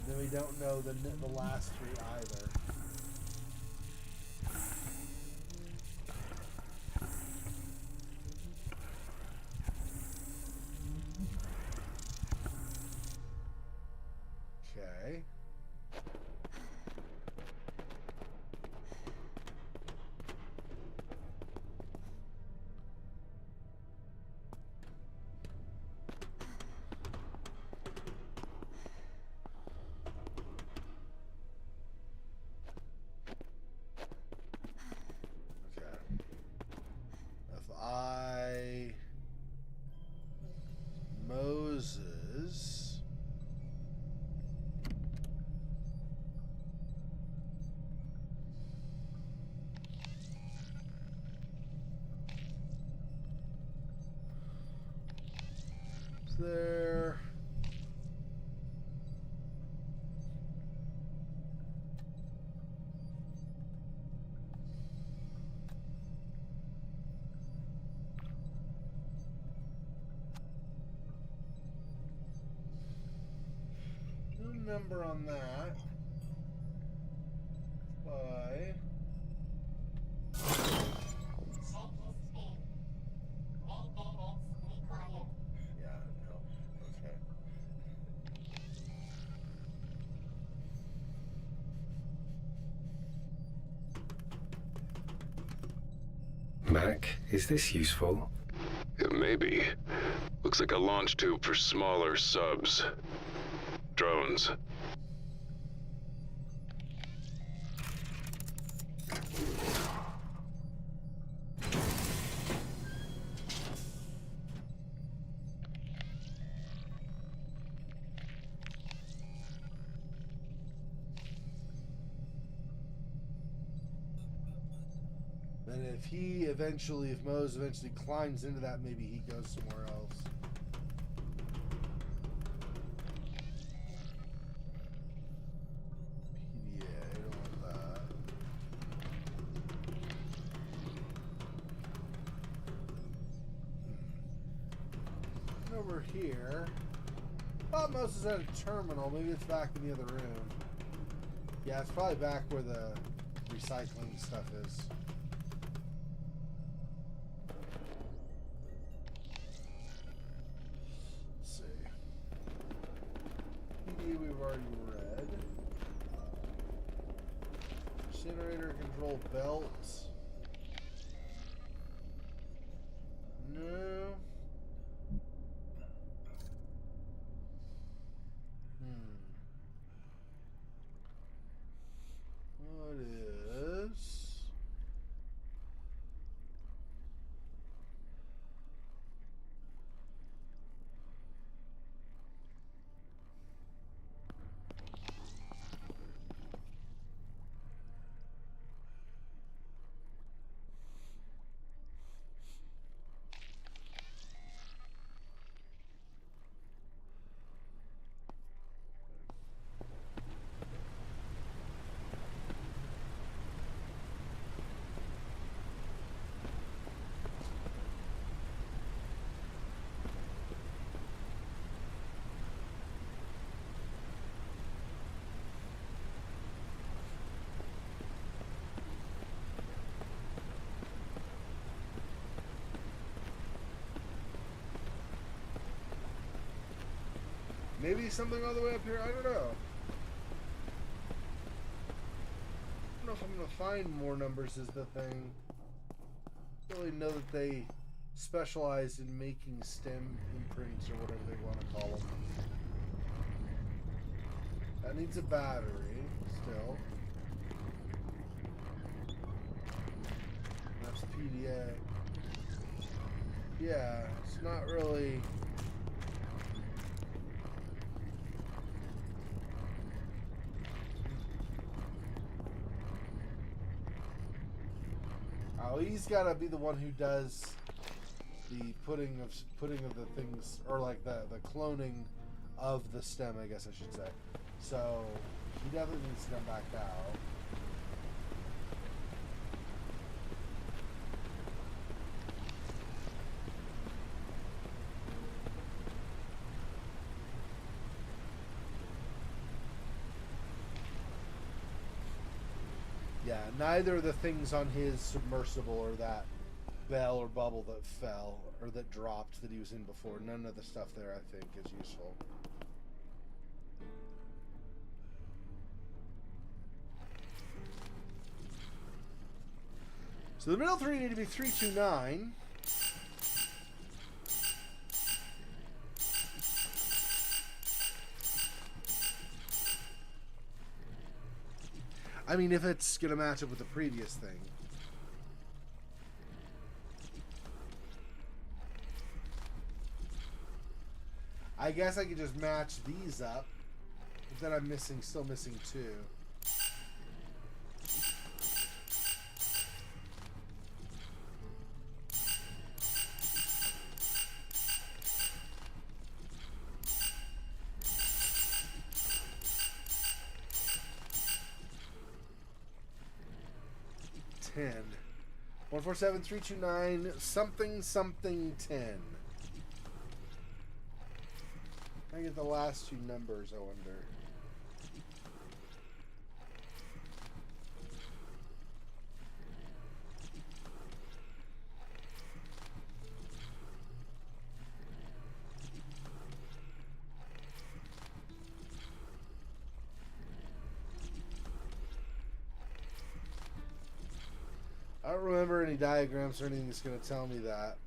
Then we don't know the last three either. Okay. Moses. There. No number on that. By. Mac, is this useful? Maybe. Looks like a launch tube for smaller subs. Drones. And if Mose eventually climbs into that, maybe he goes somewhere else. PDA, I don't want that. Over here. I thought Mose is at a terminal. Maybe it's back in the other room. Yeah, it's probably back where the recycling stuff is. We've already read. Incinerator control belt. No. What is? Maybe something all the way up here, I don't know. I don't know if I'm gonna find more numbers is the thing. I don't really know that they specialized in making stem imprints or whatever they want to call them. That needs a battery still. That's PDA. Yeah, it's not really. Oh, he's got to be the one who does the putting of the things, or like the cloning of the stem, I guess I should say. So he definitely needs to come back out. Yeah, neither of the things on his submersible or that bell or bubble that fell or that dropped that he was in before. None of the stuff there, I think, is useful. So the middle three need to be 329. I mean, if it's going to match up with the previous thing. I guess I could just match these up, but then I'm still missing 2. $10. 147-329 something 10. I get the last 2 numbers, I wonder. I don't remember any diagrams or anything that's going to tell me that.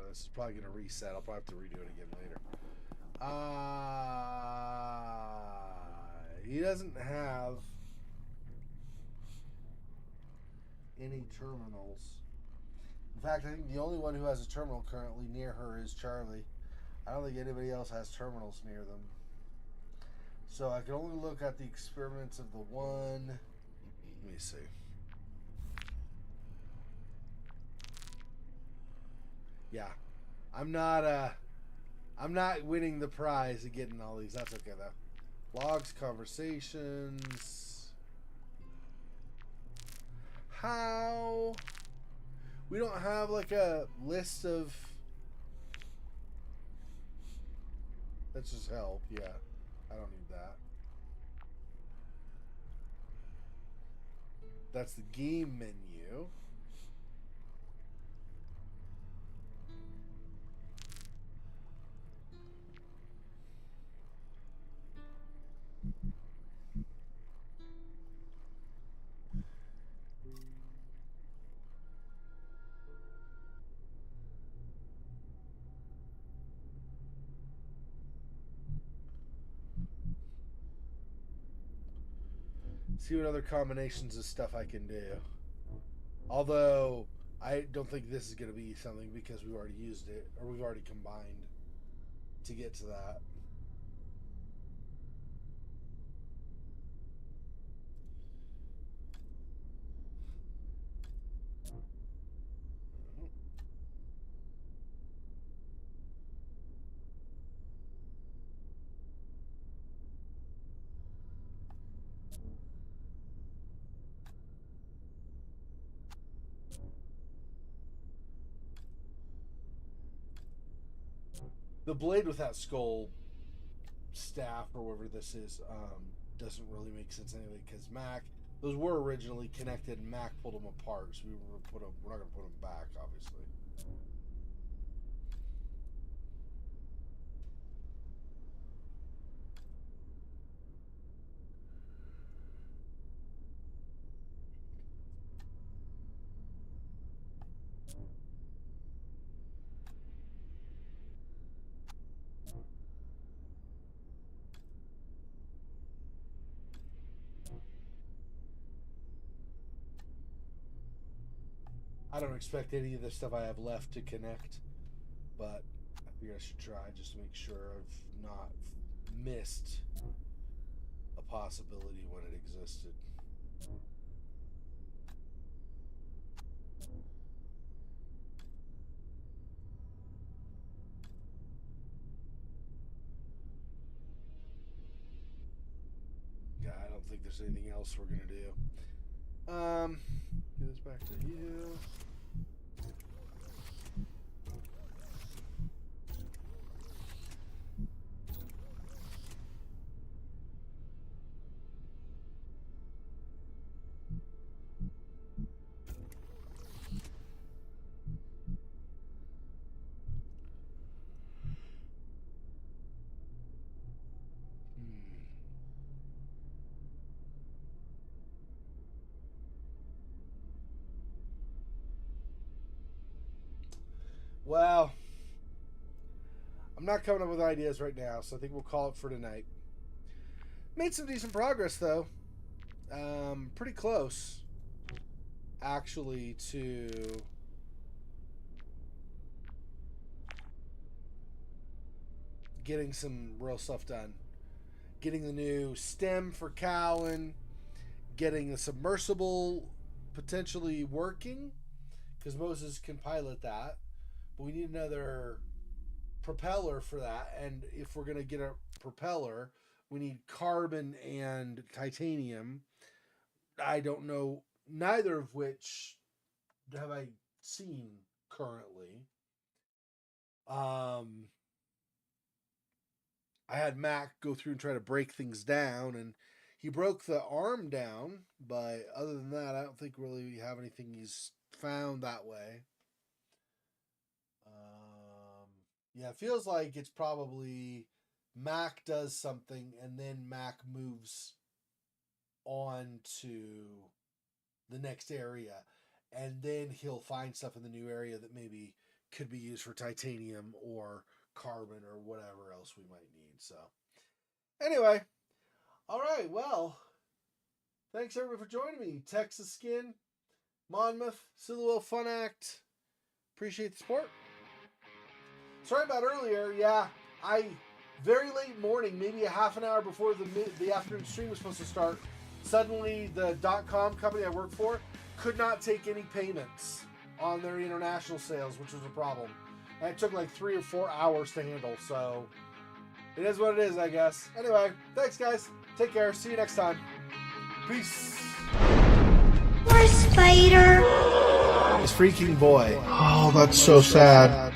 This is probably going to reset. I'll probably have to redo it again later. He doesn't have any terminals. In fact, I think the only one who has a terminal currently near her is Charlie. I don't think anybody else has terminals near them. So I can only look at the experiments of the one. Let me see. Yeah, I'm not winning the prize of getting all these. That's okay though. Logs, conversations. How? We don't have like a list of. That's just help. Yeah, I don't need that. That's the game menu. See what other combinations of stuff I can do. Although, I don't think this is going to be something because we've already used it, or we've already combined to get to that. The blade with that skull staff or whatever this is doesn't really make sense anyway, because those were originally connected and Mac pulled them apart, so we're not going to put them back, obviously. I don't expect any of the stuff I have left to connect, but I figure I should try just to make sure I've not missed a possibility when it existed. Yeah, I don't think there's anything else we're gonna do. Get this back to you. Well, I'm not coming up with ideas right now, so I think we'll call it for tonight. Made some decent progress, though. Pretty close, actually, to getting some real stuff done. Getting the new stem for Cowan, getting the submersible potentially working, because Moses can pilot that. But we need another propeller for that, and if we're going to get a propeller, we need carbon and titanium. I don't know, neither of which have I seen currently. I had Mac go through and try to break things down, and he broke the arm down, but other than that, I don't think really we have anything he's found that way. Yeah, it feels like it's probably Mac does something and then Mac moves on to the next area, and then he'll find stuff in the new area that maybe could be used for titanium or carbon or whatever else we might need. So anyway, all right, well, thanks everybody for joining me. Texas Skin, Monmouth, Silhouette Fun Act, appreciate the support. Sorry about earlier. Yeah, very late morning, maybe a half an hour before the afternoon stream was supposed to start, suddenly the .com company I work for could not take any payments on their international sales, which was a problem. And it took like 3 or 4 hours to handle, so it is what it is, I guess. Anyway, thanks guys. Take care. See you next time. Peace. Poor spider. This freaking boy. Oh, that's so sad.